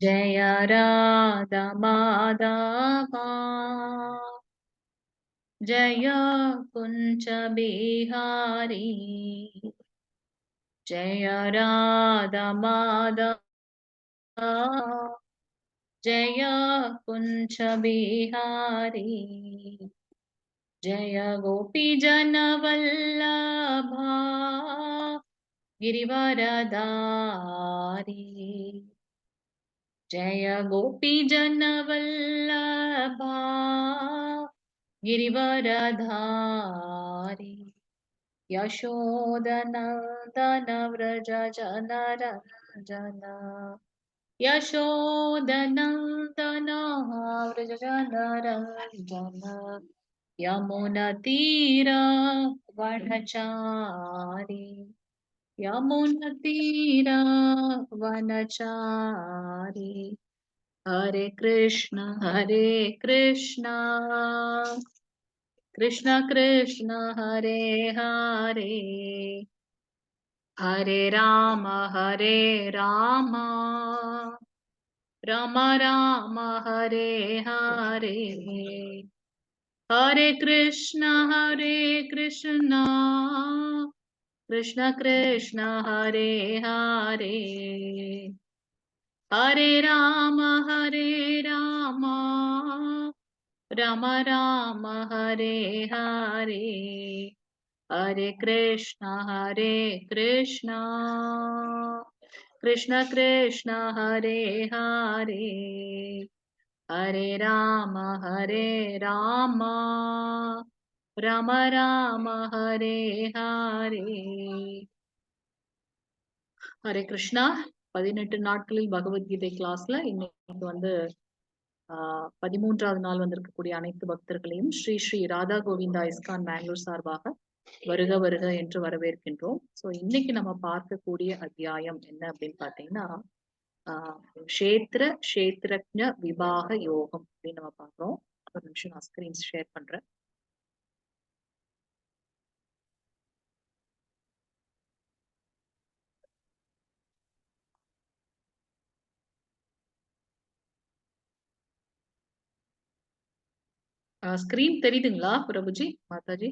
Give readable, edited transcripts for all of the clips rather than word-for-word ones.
जय राधा माधवा जय कुंज बिहारी जय राधा माधवा जय कुंज बिहारी जय गोपी जन वल्लभा गिरिवरधारी जय गोपी जन वल्लभा गिरिवरधारी यशोदनन्दन व्रज जनरञ्जन यशोदनन्दन व्रज जनरञ्जन यमुनतीरवनचारी यमुनतीरवनचारी हरे कृष्ण कृष्ण कृष्ण हरे हरे हरे राम राम राम हरे हरे हरे कृष्ण कृष्ण कृष्ण हरे हरे हरे राम राम राम हरे हरे हरे कृष्ण कृष्ण कृष्ण हरे हरे हरे राम राम राम हरे हरे हरे कृष्णा 18 நாட்களில் பகவத்கீதை கிளாஸ்ல இன்னைக்கு வந்து 13வது நாள் வந்திருக்கக்கூடிய அனைத்து பக்தர்களையும் ஸ்ரீ ஸ்ரீ ராதா கோவிந்தா இஸ்கான் பெங்களூர் சார்பாக வருக வருக என்று வரவேற்கின்றோம். ஸோ இன்னைக்கு நம்ம பார்க்கக்கூடிய அத்தியாயம் என்ன அப்படின்னு பாத்தீங்கன்னா க்ஷேத்ரஜ்ஞ விபாக யோகம் அப்படின்னு நம்ம பார்க்கிறோம். ஒரு நிமிஷம் நான் ஸ்கிரீன் ஷேர் பண்றேன். ஸ்கிரீன் தெரியுதுங்களா பிரபுஜி மாதாஜி?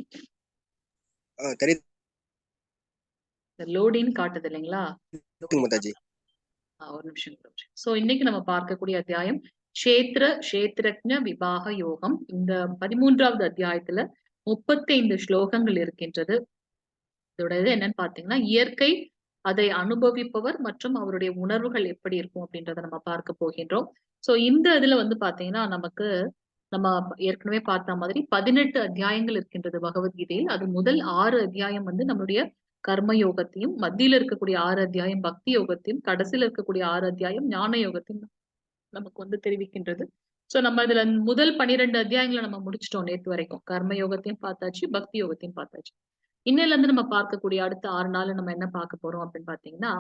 லோடின்னு காட்டுது இல்லைங்களா? ஒரு நிமிஷம். சோ இன்னைக்கு நம்ம பார்க்கக்கூடிய அத்தியாயம் க்ஷேத்ரஜ்ஞ விபாக யோகம். இந்த 13வது அத்தியாயத்துல 35 ஸ்லோகங்கள் இருக்கின்றது. இதோட இது என்னன்னு பாத்தீங்கன்னா இயற்கை, அதை அனுபவிப்பவர் மற்றும் அவருடைய உணர்வுகள் எப்படி இருக்கும் அப்படின்றத நம்ம பார்க்க போகின்றோம். சோ இந்த இதுல வந்து பாத்தீங்கன்னா நமக்கு நம்ம ஏற்கனவே பார்த்த மாதிரி 18 அத்தியாயங்கள் இருக்கின்றது பகவத்கீதையில். அது முதல் 6 அத்தியாயம் வந்து நம்மளுடைய கர்ம யோகத்தையும், மத்தியில இருக்கக்கூடிய 6 அத்தியாயம் பக்தி யோகத்தையும், கடைசியில இருக்கக்கூடிய 6 அத்தியாயம் ஞான யோகத்தையும் நமக்கு வந்து தெரிவிக்கின்றது. சோ நம்ம இதுல முதல் 12 அத்தியாயங்களை நம்ம முடிச்சிட்டோம் நேற்று வரைக்கும். கர்ம யோகத்தையும் பார்த்தாச்சு, பக்தி யோகத்தையும் பார்த்தாச்சு. இன்னையில இருந்து நம்ம பார்க்கக்கூடிய அடுத்த 6 நாள் நம்ம என்ன பார்க்க போறோம் அப்படின்னு பாத்தீங்கன்னா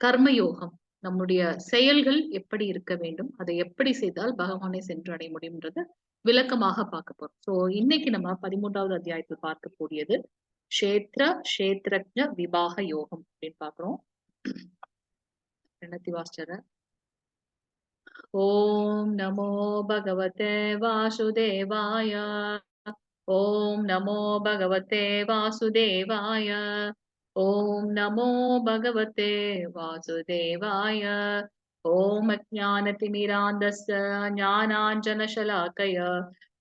கர்மயோகம், நம்முடைய செயல்கள் எப்படி இருக்க வேண்டும், அதை எப்படி செய்தால் பகவானை சென்றடைய முடியும்ன்றத விளக்கமாக பார்க்க போறோம். சோ இன்னைக்கு நம்ம 13வது அத்தியாயத்தில் பார்க்கக்கூடியது க்ஷேத்ரஜ்ஞ விபாக யோகம் அப்படின்னு பாக்குறோம். வாஸ்டர ஓம் நமோ பகவதே வாசுதேவாய ஓம் நமோ பகவதே வாசுதேவாய ஓம் நமோ பகவதே வாசுதேவாய ஓம் அஜ்ஞானதிமிராந்தஸ்ய ஞானாஞ்சனशलाकय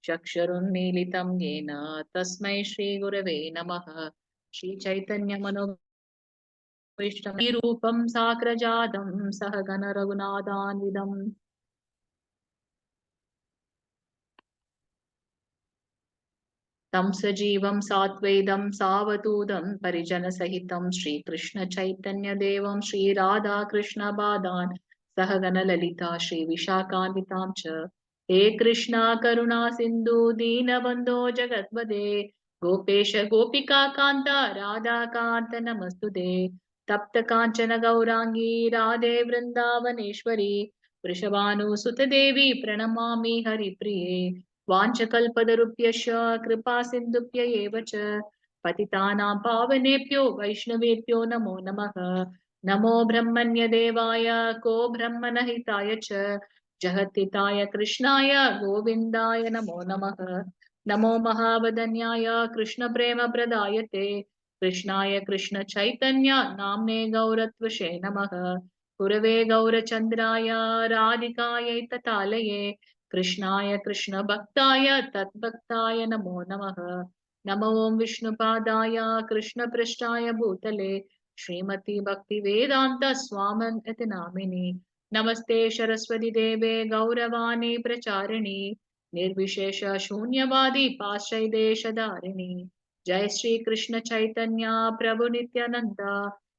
चक्षुरुन्मीलितं येन तस्मै श्रीगुरवे नमः. श्रीचैतन्यमनोभीष्टं साग्रजातं सहगण रघुनाथान्वितं तं सजीवं सात्वैदं सावधूतं परिजनसहितं श्रीकृष्ण चैतन्यदेवं श्रीराधाकृष्णपादान् सहगण ललिता श्रीविशाखान्वितां च हे कृष्णा करुणा सिन्धु दीनबन्धो जगत्पते गोपेश गोपिका कान्त राधाकान्त नमस्तुते तप्त काञ्चन गौरांगी राधे वृन्दावनेश्वरी वृषभानुसुत देवी प्रणमामि हरिप्रिये वाञ्छकल्पतरुभ्यश्च कृपा सिन्धुभ्य एव च पतितानां पावनेभ्यो वैष्णवेभ्यो नमो नमः. नमो ब्रह्मण्य देवाय को ब्रह्मण हिताय च जगत्हिताय कृष्णाय गोविन्दाय नमो नमः। नमो महावदन्याय कृष्ण प्रेम प्रदायते कृष्णाय कृष्ण चैतन्य नाम्ने गौरत्वशे नमः। गुरवे गौरचन्द्राय राधिकायै ततालये कृष्णाय कृष्ण भक्ताय तद्भक्ताय नमो नमः। नमो विष्णुपादाय कृष्ण पृष्ठाय भूतले श्रीमती भक्ति वेदांत स्वामी नामिनी। नमस्ते सरस्वती देवे गौरवाणी प्रचारिणी निर्विशेष शून्यवादी पाश्चय देश धारिणी। जय श्री कृष्ण चैतन्य प्रभु नित्यानंद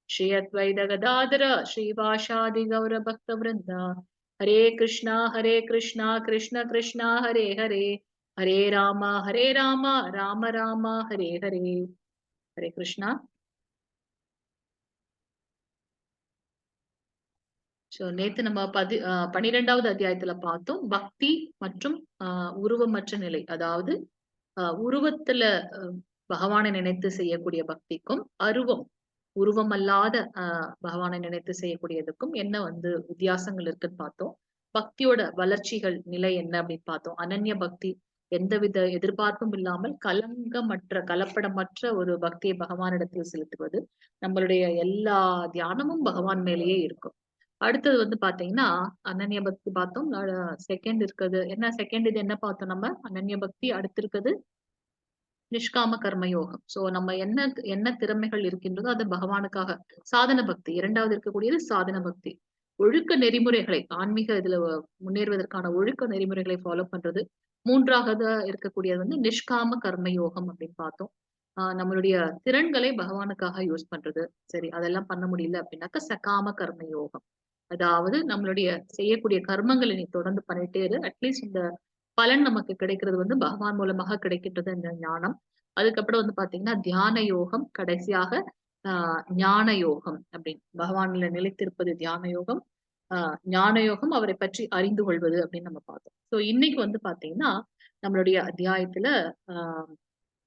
श्री अद्वैत गदाधर श्रीवासादि गौर भक्त वृंद। हरे कृष्णा कृष्ण कृष्णा हरे हरे हरे राम राम राम हरे हरे। हरे कृष्णा। சோ நேத்து நம்ம 12வது அத்தியாயத்துல பார்த்தோம் பக்தி மற்றும் உருவமற்ற நிலை. அதாவது உருவத்துல பகவானை நினைத்து செய்யக்கூடிய பக்திக்கும் உருவம் அல்லாத பகவானை நினைத்து செய்யக்கூடியதுக்கும் என்ன வித்தியாசங்கள் இருக்குன்னு பார்த்தோம். பக்தியோட வளர்ச்சிகள் நிலை என்ன அப்படின்னு பார்த்தோம். அனன்ய பக்தி, எந்தவித எதிர்பார்ப்பும் இல்லாமல் கலப்படமற்ற ஒரு பக்தியை பகவானிடத்தில் செலுத்துவது. நம்மளுடைய எல்லா தியானமும் பகவான் மேலேயே இருக்கும். அடுத்தது பாத்தீங்கன்னா அனன்ய பக்தி பார்த்தோம். செகண்ட் இருக்குது என்ன, செகண்ட் இது என்ன பார்த்தோம் நம்ம, அனன்ய பக்தி. அடுத்து இருக்குது நிஷ்காம கர்ம யோகம். சோ நம்ம என்ன திறமைகள் இருக்கின்றதோ அது பகவானுக்காக. சாதன பக்தி இரண்டாவது இருக்கக்கூடியது சாதன பக்தி. ஒழுக்க நெறிமுறைகளை, ஆன்மீக இதுல முன்னேறுவதற்கான ஒழுக்க நெறிமுறைகளை ஃபாலோ பண்றது. மூன்றாவது இருக்கக்கூடியது நிஷ்காம கர்ம யோகம் அப்படின்னு பார்த்தோம். நம்மளுடைய திறன்களை பகவானுக்காக யூஸ் பண்றது. சரி, அதெல்லாம் பண்ண முடியல அப்படின்னாக்க சகாம கர்ம யோகம். அதாவது நம்மளுடைய செய்யக்கூடிய கர்மங்களை நீ தொடர்ந்து பண்ணிட்டே இரு. அட்லீஸ்ட் இந்த பலன் நமக்கு கிடைக்கிறது பகவான் மூலமாக கிடைக்கின்றது இந்த ஞானம். அதுக்கப்புறம் பாத்தீங்கன்னா தியான யோகம். கடைசியாக ஞான யோகம் அப்படின்னு பகவான்ல நிலைத்திருப்பது தியான யோகம். ஞான யோகம் அவரை பற்றி அறிந்து கொள்வது அப்படின்னு நம்ம பார்த்தோம். சோ இன்னைக்கு பாத்தீங்கன்னா நம்மளுடைய அத்தியாயத்துல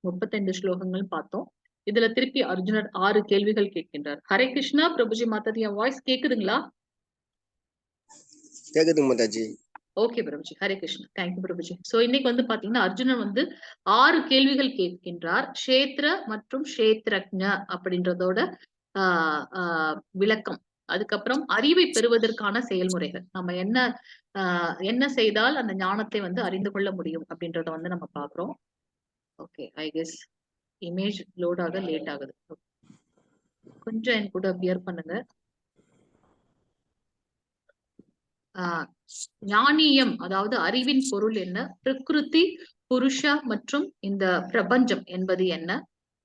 35 ஸ்லோகங்கள் பார்த்தோம். இதுல திருப்பி அர்ஜுனர் 6 கேள்விகள் கேட்கின்றார். ஹரே கிருஷ்ணா. பிரபுஜி மாதாஜி, என் வாய்ஸ் கேக்குதுங்களா? கேக்குதுங்க Mataji. Okay Prabhuji, Hare Krishna. Thank you Prabhuji. So இன்னைக்கு பாத்தீங்கன்னா அர்ஜுனன் 6 கேள்விகள் கேட்கின்றார். க்ஷேத்ர மற்றும் க்ஷேத்ரஜ்ஞ அப்படின்றதோட விளக்கம். அதுக்கப்புறம் அறிவை பெறுவதற்கான செயல்முறைகள். நம்ம என்ன செய்தால் அந்த ஞானத்தை அறிந்து கொள்ள முடியும் அப்படின்றத நம்ம பாக்குறோம். Okay, I guess image load ஆக லேட் ஆகுது. கொஞ்சம் என் கூட பியர் பண்ணுங்க. ஞானியம் அதாவது அறிவின் பொருள் என்ன, பிரகிருதி, புருஷா மற்றும் இந்த பிரபஞ்சம் என்பது என்ன,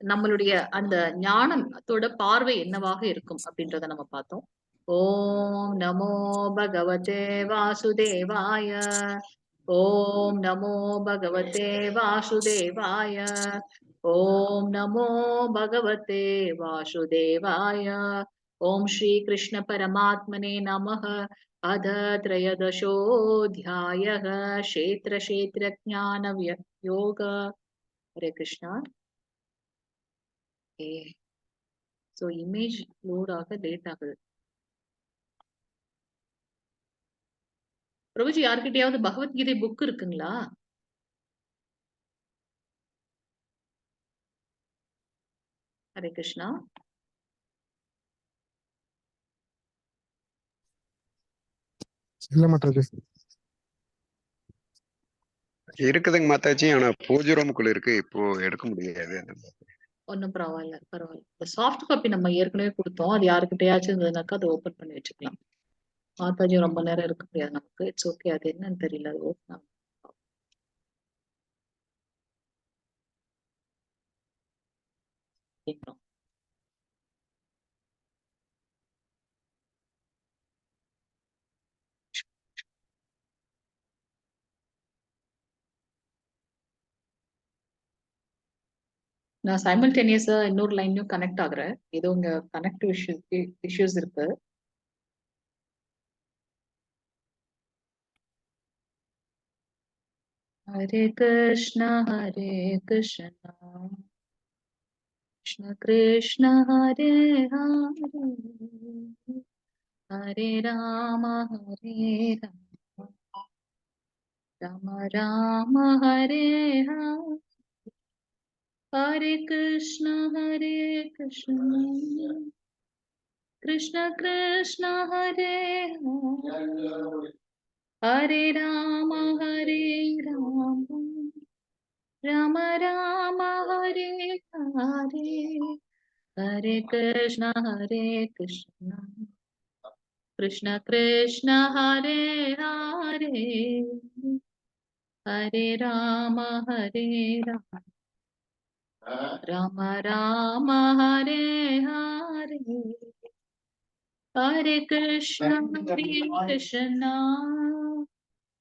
நம்மளுடைய அந்த ஞானத்தோட பார்வை என்னவாக இருக்கும் அப்படின்றத நம்ம பார்த்தோம். ஓம் நமோ பகவதே வாசுதேவாய. ஓம் நமோ பகவதே வாசுதேவாய. ஓம் நமோ பகவதே வாசுதேவாய. ஓம் ஸ்ரீ கிருஷ்ண பரமாத்மனே நமः. अध त्रयोदशोऽध्यायः क्षेत्रज्ञानयोग. हरे कृष्णा. सो इमेज लोड ஆக லேட் ஆகுது. பிரபுஜி, யார்கிட்டயாவது பகவத்கீதை புக் இருக்குங்களா? ஹரே கிருஷ்ணா. இல்ல மாதாஜி. இருக்குதுங்க மாதாஜி, ஆனா பூஜை ரூமுக்குள்ள இருக்கு, இப்போ எடுக்க முடியாது. ஒன்னும் பரவாயில்ல. இந்த சாஃப்ட் காப்பி நம்ம ஏற்கனவே கொடுத்தோம். அது யாருக்கிட்டயாச்சும் இருந்ததுனாக்கா அதை ஓபன் பண்ணி வச்சுக்கலாம். மாதாஜி ரொம்ப நேரம் இருக்க முடியாது நமக்கு. It's okay. அது என்னன்னு தெரியல. அது ஓப்பன் நான் சைமல்டேனியஸா இன்னொரு லைன்லயும் கனெக்ட் ஆகுறேன். ஏதோ உங்க கனெக்ட் இஷ்யூஸ் இருக்கு. ஹரே கிருஷ்ணா கிருஷ்ண கிருஷ்ண ஹரே ஹரே हरे राम राम राम हरे हरे, हरे कृष्ण कृष्ण कृष्ण हरे हरे, हरे राम राम राम हरे हरे, हरे कृष्ण कृष्ण कृष्ण हरे हरे, हरे राम राम राम हरे हरे, हरे कृष्ण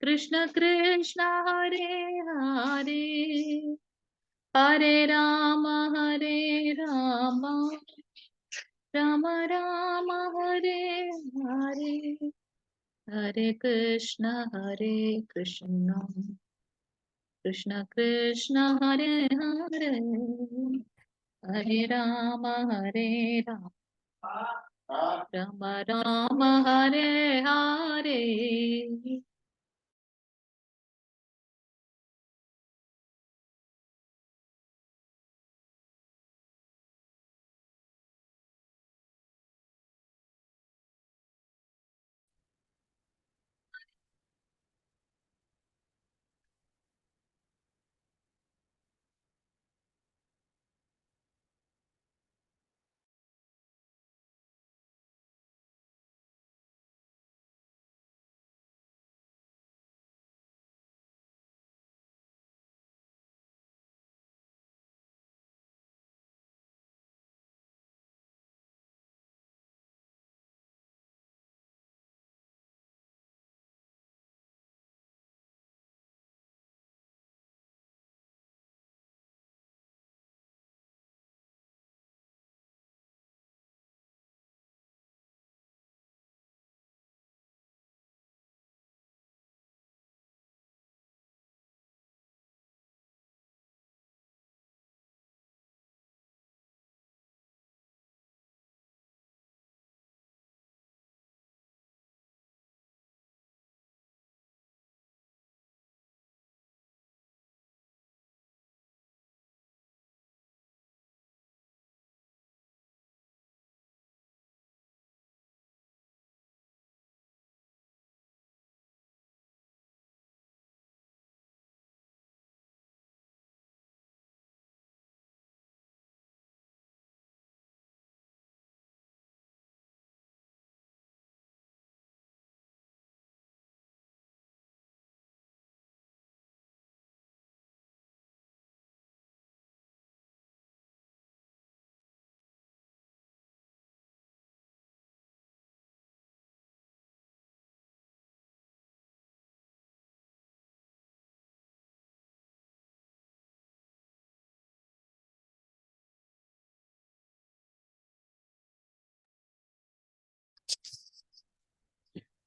कृष्ण कृष्ण हरे हरे, हरे राम राम राम हरे हरे, हरे कृष्ण कृष्ण कृष्ण हरे हरे, हरे राम राम राम हरे हरे.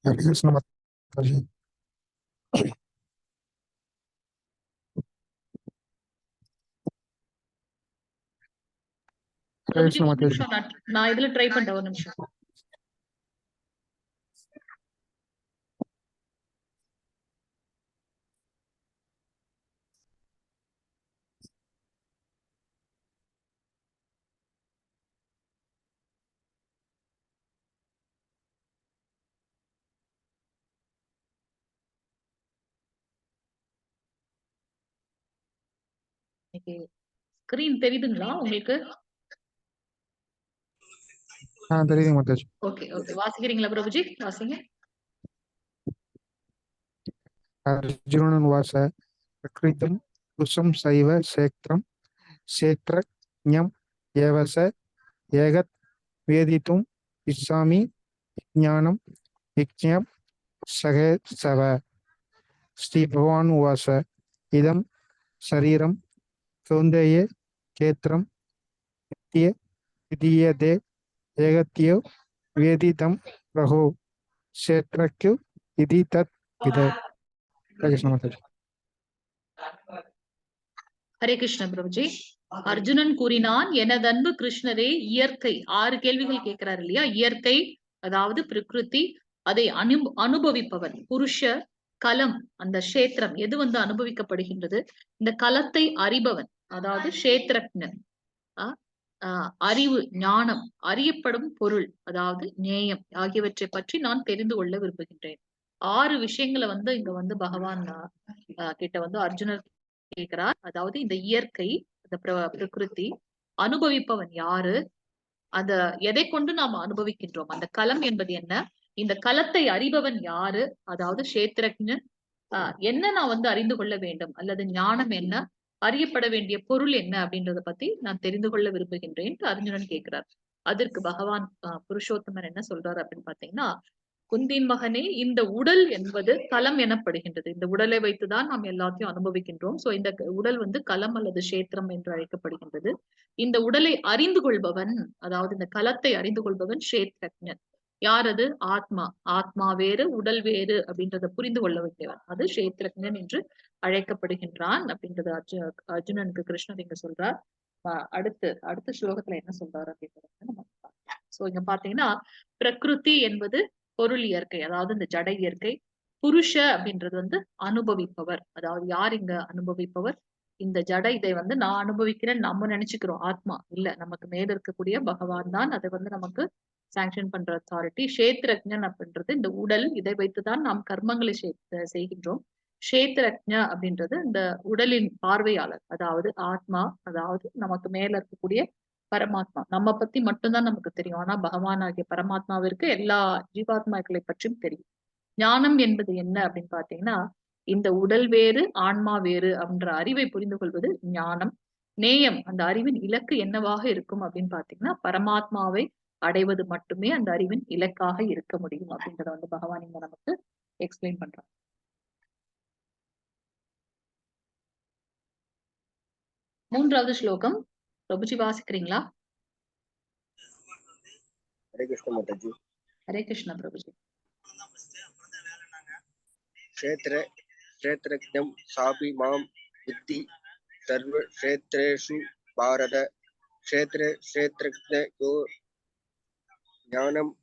हरे कृष्ण माता जी। हरे பிரபுஜி कृष्ण ஒரு माता जी। நிமிஷம், நான் இதுல ட்ரை பண்றேன், ஒரு நிமிஷம். ஸ்கிரீன் தெரியுதுங்களா உங்களுக்கு? தெரியுது மாதாஜி. ஓகே ஓகே, வாசிக்கிறீங்களா பிரபுஜி? வாசிங்க. अर्जुनोवाच प्रकृतिं पुरुषं सैव क्षेत्रज्ञम् एव स एतत् वेदितुम् इच्छामि ज्ञानं यज्ञं सखेत्सव। श्री भगवान उवाच इदं शरीरं कौन्तेय क्षेत्रं विधीयते एकत्यो वेदितं प्रभो क्षेत्रज्ञ इति तत् विद। कृष्ण माताजी। ஹரே கிருஷ்ண பிரபுஜி. அர்ஜுனன் கூறினான், எனது அன்பு கிருஷ்ணரே, இயற்கை 6 கேள்விகள் கேட்கிறாரு இல்லையா? இயற்கை, அதாவது பிரகிருதி, அதை அனுபவிப்பவன் புருஷ, கலம் அந்த கஷேத்திரம் எது வந்து அனுபவிக்கப்படுகின்றது, இந்த கலத்தை அறிபவன் அதாவது கஷேத்திரஜன், அறிவு, ஞானம், அறியப்படும் பொருள் அதாவது நேயம் ஆகியவற்றை பற்றி நான் தெரிந்து கொள்ள விரும்புகின்றேன். 6 விஷயங்களை வந்து இங்க வந்து பகவான் கிட்ட வந்து அர்ஜுனர் கேட்கிறார். அதாவது இந்த இயற்கை, இந்த பிரகிருதி, அனுபவிப்பவன் யாரு, அத எதை கொண்டு நாம் அனுபவிக்கின்றோம், அந்த களம் என்பது என்ன, இந்த களத்தை அறிபவன் யாரு, அதாவது கஷேத்திரஜன், என்ன நான் வந்து அறிந்து கொள்ள வேண்டும், அல்லது ஞானம் என்ன, அறியப்பட வேண்டிய பொருள் என்ன அப்படின்றத பத்தி நான் தெரிந்து கொள்ள விரும்புகின்றேன் அர்ஜுனன் கேட்கிறார். அதற்கு பகவான் புருஷோத்தமன் என்ன சொல்றாரு அப்படின்னு பாத்தீங்கன்னா, குந்தின் மகனே, இந்த உடல் என்பது களம் எனப்படுகின்றது. இந்த உடலை வைத்துதான் நாம் எல்லாத்தையும் அனுபவிக்கின்றோம். சோ இந்த உடல் வந்து களம் அல்லது கஷேத்திரம் என்று அழைக்கப்படுகின்றது. இந்த உடலை அறிந்து கொள்பவன், அதாவது இந்த களத்தை அறிந்து கொள்பவன் கஷேத்திரஜன். யார் அது? ஆத்மா. ஆத்மா வேறு, உடல் வேறு அப்படின்றத புரிந்து கொள்ள வைத்தவன் அது கஷேத்திரஜன் என்று அழைக்கப்படுகின்றான் அப்படின்றது அர்ஜுனனுக்கு கிருஷ்ணர் இங்க சொல்றார். அடுத்த ஸ்லோகத்துல என்ன சொல்றாரு அப்படின்றத நம்ம பார்க்கலாம். சோ இங்க பாத்தீங்கன்னா, பிரகிருதி என்பது பொருள் இயற்கை, அதாவது இந்த ஜட இயற்கை. புருஷ அப்படின்றது வந்து அனுபவிப்பவர், அதாவது யார் இங்க அனுபவிப்பவர், இந்த ஜட இதை வந்து நான் அனுபவிக்கிறேன் நம்ம நினைச்சுக்கிறோம், ஆத்மா இல்ல, நமக்கு மேல இருக்கக்கூடிய பகவான் தான் அதை வந்து நமக்கு சாங்ஷன் பண்ற அத்தாரிட்டி. கஷேத்திரஜன் அப்படின்றது இந்த உடல், இதை வைத்துதான் நாம் கர்மங்களை செய்கின்றோம். கஷேத்திரஜ அப்படின்றது இந்த உடலின் பார்வையாளர், அதாவது ஆத்மா, அதாவது நமக்கு மேல இருக்கக்கூடிய பரமாத்மா. நம்ம பத்தி மட்டும்தான் நமக்கு தெரியும், ஆனா பகவான் ஆகிய பரமாத்மாவிற்கு எல்லா ஜீவாத்மாக்களை பற்றியும் தெரியும். ஞானம் என்பது என்ன அப்படின்னு பாத்தீங்கன்னா, இந்த உடல் வேறு, ஆன்மா வேறு அப்படின்ற அறிவை புரிந்து கொள்வது ஞானம். நேயம், அந்த அறிவின் இலக்கு என்னவாக இருக்கும் அப்படின்னு பாத்தீங்கன்னா, பரமாத்மாவை அடைவது மட்டுமே அந்த அறிவின் இலக்காக இருக்க முடியும் அப்படின்றத வந்து பகவான் இங்க நமக்கு எக்ஸ்பிளைன் பண்றாங்க. மூன்றாவது ஸ்லோகம் பிரபுஜி வாசிக்கிறீங்களா? ஹரே கிருஷ்ண மாதாஜி. ஹரே கிருஷ்ண பிரபுஜி. க்ஷேத்ரஜ்ஞம் சாபி மாம் வித்தி சர்வ க்ஷேத்ரேஷு பாரத க்ஷேத்ரஜ்ஞோ ஞானம்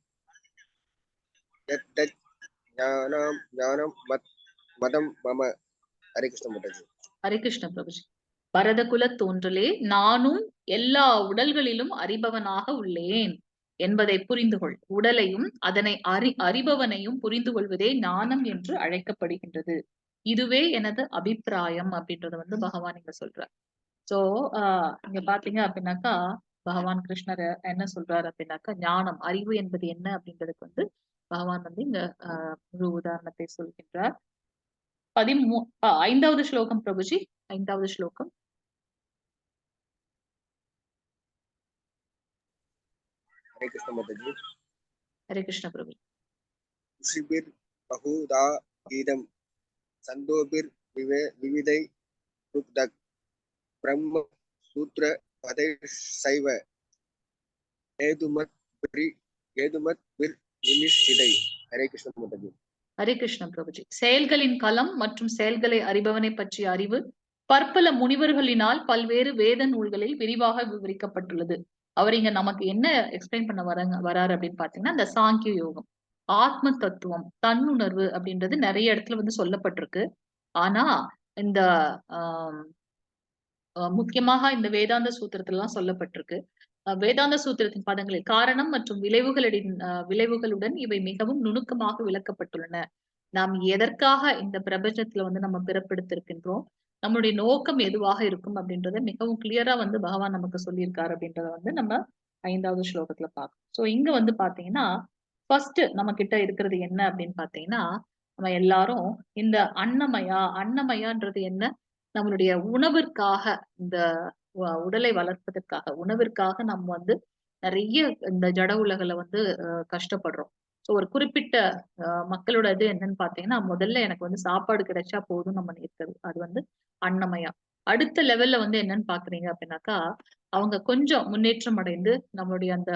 யத்தத் ஞானம் மதம் மம. ஹரே கிருஷ்ண மாதாஜி. ஹரே கிருஷ்ண பிரபுஜி. பரதகுல தோன்றலே, நானும் எல்லா உடல்களிலும் அறிபவனாக உள்ளேன் என்பதை புரிந்து கொள். உடலையும் அதனை அறிபவனையும் புரிந்து கொள்வதே ஞானம் என்று அழைக்கப்படுகின்றது. இதுவே எனது அபிப்பிராயம் அப்படின்றத வந்து பகவான் இங்க சொல்றார். சோ இங்க பாத்தீங்க அப்படின்னாக்கா, பகவான் கிருஷ்ணர் என்ன சொல்றாரு அப்படின்னாக்கா, ஞானம், அறிவு என்பது என்ன அப்படின்றதுக்கு வந்து பகவான் வந்து இங்க ஒரு உதாரணத்தை சொல்கின்றார். 5வது ஸ்லோகம் பிரபுஜி, 5வது ஸ்லோகம். ஹரே கிருஷ்ண மாதாஜி. ஹரே கிருஷ்ண பிரபு. ஷிபிர் பகுதா கீதம் சந்தோபிர் விவிதை ருக்தக் பிரம்ம சூத்ர பதை சைவ ஏதுமத் விர் வினிஷ்டிதை. ஹரே கிருஷ்ண மாதாஜி. ஹரே கிருஷ்ண பிரபுஜி. செயல்களின் களம் மற்றும் செயல்களை அறிபவனை பற்றிய அறிவு பற்பல முனிவர்களினால் பல்வேறு வேத நூல்களில் விரிவாக விவரிக்கப்பட்டுள்ளது. அவர் இங்க நமக்கு என்ன எக்ஸ்பிளைன் பண்ண வராரு அப்படின்னு பாத்தீங்கன்னா, இந்த சாங்கிய யோகம், ஆத்ம தத்துவம், தன்னுணர்வு அப்படின்றது நிறைய இடத்துல வந்து சொல்லப்பட்டிருக்கு. ஆனா இந்த முக்கியமாக இந்த வேதாந்த சூத்திரத்துல எல்லாம் சொல்லப்பட்டிருக்கு. வேதாந்த சூத்திரத்தின் பதங்களில் காரணம் மற்றும் விளைவுகளுடன் இவை மிகவும் நுணுக்கமாக விளக்கப்பட்டுள்ளன. நாம் எதற்காக இந்த பிரபஞ்சத்துல வந்து நம்ம பிறப்பெடுத்திருக்கின்றோம், நம்மளுடைய நோக்கம் எதுவாக இருக்கும் அப்படின்றத மிகவும் கிளியரா வந்து பகவான் நமக்கு சொல்லியிருக்காரு அப்படின்றத வந்து நம்ம 5வது ஸ்லோகத்துல பார்க்கணும். சோ இங்க வந்து பாத்தீங்கன்னா, ஃபர்ஸ்ட் நம்ம கிட்ட இருக்கிறது என்ன அப்படின்னு பாத்தீங்கன்னா, நம்ம எல்லாரும் இந்த அன்னமயான்றது என்ன, நம்மளுடைய உணவிற்காக, இந்த உடலை வளர்ப்பதற்காக, உணவிற்காக நம்ம வந்து நிறைய இந்த ஜட உலகில வந்து கஷ்டப்படுறோம். சோ ஒரு குறிப்பிட்ட மக்களோட இது என்னன்னு பாத்தீங்கன்னா, முதல்ல எனக்கு வந்து சாப்பாடு கிடைச்சா போதும் நம்ம இருக்கிறது, அது வந்து அன்னமயா. அடுத்த லெவல்ல வந்து என்னன்னு பாக்குறீங்க அப்படின்னாக்கா, அவங்க கொஞ்சம் முன்னேற்றம் அடைந்து நம்மளுடைய அந்த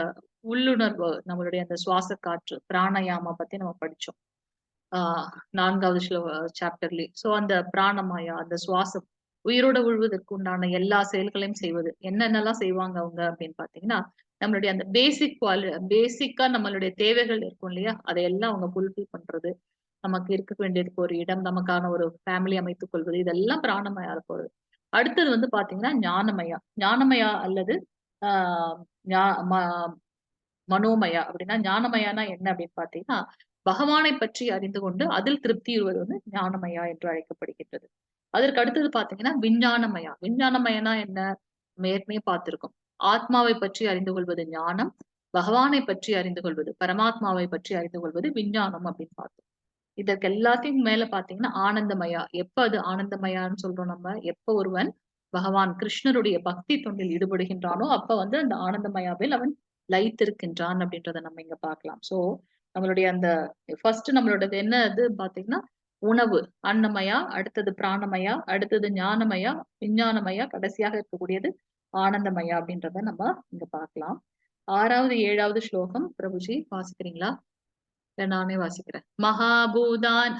உள்ளுணர்வு, நம்மளுடைய அந்த சுவாச காற்று பிராணயாமா பத்தி நம்ம படிச்சோம் 4வது சாப்டர்லயே. சோ அந்த பிராணமயா, அந்த சுவாசம், உயிரோட உழுவதற்கு உண்டான எல்லா செயல்களையும் செய்வது. என்னென்னலாம் செய்வாங்க அவங்க அப்படின்னு பாத்தீங்கன்னா, நம்மளுடைய அந்த பேசிக்கா நம்மளுடைய தேவைகள் இருக்கும் இல்லையா, அதையெல்லாம் அவங்க ஃபுல்ஃபில் பண்றது, நமக்கு இருக்க வேண்டியதுக்கு ஒரு இடம், நமக்கான ஒரு ஃபேமிலி அமைத்துக் கொள்வது, இதெல்லாம் பிராணமயால போறது. அடுத்தது வந்து பாத்தீங்கன்னா ஞானமயா. ஞானமயா அல்லது ஆஹ் மனோமயா. அப்படின்னா ஞானமயானா என்ன அப்படின்னு பாத்தீங்கன்னா, பகவானை பற்றி அறிந்து கொண்டு அதில் திருப்தி வருவது வந்து ஞானமயா என்று அழைக்கப்படுகின்றது. அதற்கு அடுத்தது பாத்தீங்கன்னா விஞ்ஞானமயா. விஞ்ஞானமயனா என்ன, நம்ம ஏற்கனவே பார்த்திருக்கோம். ஆத்மாவை பற்றி அறிந்து கொள்வது ஞானம், பகவானை பற்றி அறிந்து கொள்வது, பரமாத்மாவை பற்றி அறிந்து கொள்வது விஞ்ஞானம் அப்படின்னு பார்த்தோம். இதற்கு எல்லாத்தையும் மேல பாத்தீங்கன்னா ஆனந்தமயா. எப்ப அது ஆனந்தமயான்னு சொல்றோம் நம்ம, எப்ப ஒருவன் பகவான் கிருஷ்ணருடைய பக்தி தொண்டில் ஈடுபடுகின்றானோ அப்ப வந்து அந்த ஆனந்தமயாவில் அவன் லயித்திருக்கின்றான் அப்படின்றத நம்ம இங்க பார்க்கலாம். சோ நம்மளுடைய அந்த ஃபர்ஸ்ட் நம்மளோடது என்ன அது பாத்தீங்கன்னா உணவு அன்னமயா, அடுத்தது பிராணமயா, அடுத்தது ஞானமயா, விஞ்ஞானமயா, கடைசியாக இருக்கக்கூடியது ஆனந்தமயா அப்படின்றத நம்ம இங்க பார்க்கலாம். 6வது 7வது ஸ்லோகம் பிரபுஜி வாசிக்கிறீங்களா? நானே வாசிக்கிறேன். மகாபூதான்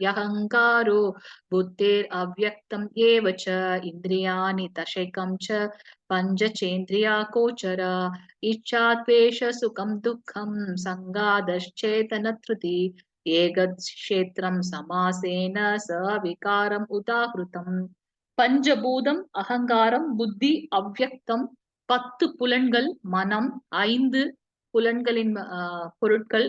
யஹங்காரோ புத்திர் அவ்யக்தம் ஏவச்ச இந்திரியாணி தசைகம் ச பஞ்சசேந்திரியா கோச்சர இச்சாத்வேஷ சுகம் துக்கம் சங்காதச்சேதன த்ருதி ஏகத் க்ஷேத்ரம் சமாசேன ச விகாரம் உதாகிருதம். பஞ்சபூதம் அகங்காரம் புத்தி அவ்யக்தம் 10 புலன்கள் மனம் 5 புலன்களின் பொருட்கள்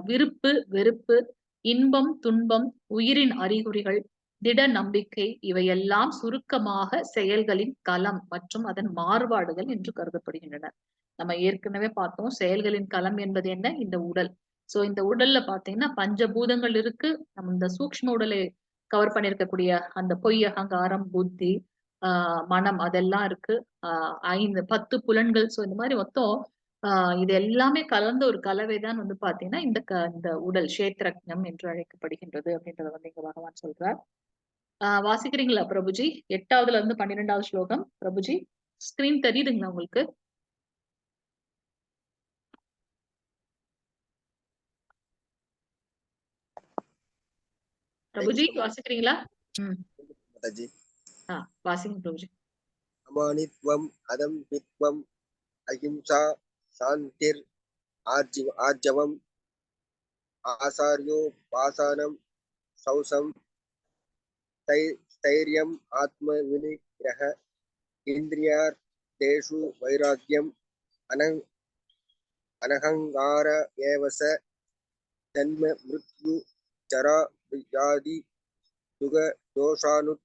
விருப்பு வெறுப்பு இன்பம் துன்பம் உயிரின் அறிகுறிகள் திட நம்பிக்கை இவையெல்லாம் சுருக்கமாக செயல்களின் களம் மற்றும் அதன் மாறுபாடுகள் என்று கருதப்படுகின்றன. நம்ம ஏற்கனவே பார்த்தோம் செயல்களின் களம் என்பது என்ன, இந்த உடல். சோ இந்த உடல்ல பாத்தீங்கன்னா பஞ்சபூதங்கள் இருக்கு. நம்ம இந்த சூக்ஷ்ம உடலை கவர் பண்ணிருக்கக்கூடிய அந்த பொய் அகங்காரம் புத்தி மனம் அதெல்லாம் இருக்கு. 10 புலன்கள். சோ இந்த மாதிரி மொத்தம் இது எல்லாமே கலந்த ஒரு கலவைதான் வந்து பாத்தீங்கன்னா இந்த உடல் கஷேத்ரஜ்ஞம் என்று அழைக்கப்படுகின்றது அப்படின்றத வந்து இங்க பகவான் சொல்றார். வாசிக்கிறீங்களா பிரபுஜி? 8வதுல இருந்து 12வது ஸ்லோகம். பிரபுஜி ஸ்கிரீன் தெரியுதுங்களா உங்களுக்கு? பிரபுஜி வாசிக்கிறீங்களா? மாதாஜி. வாசிங்க பிரபுஜி. அமானித்வம் அதம்பித்வம் அஹிம்சா சாந்திர் ஆர்ஜவம் ஆசார்யோபாசனம் சௌசம் ஸ்தைரியம் ஆத்ம வினிகிரஹ இந்திரியார்த்தேஷு வைராக்கியம் அனஹங்கார ஏவச ஜன்ம மிருத்யு ஜரா வியாதி துக தோஷானுக்ரஷ்ணம்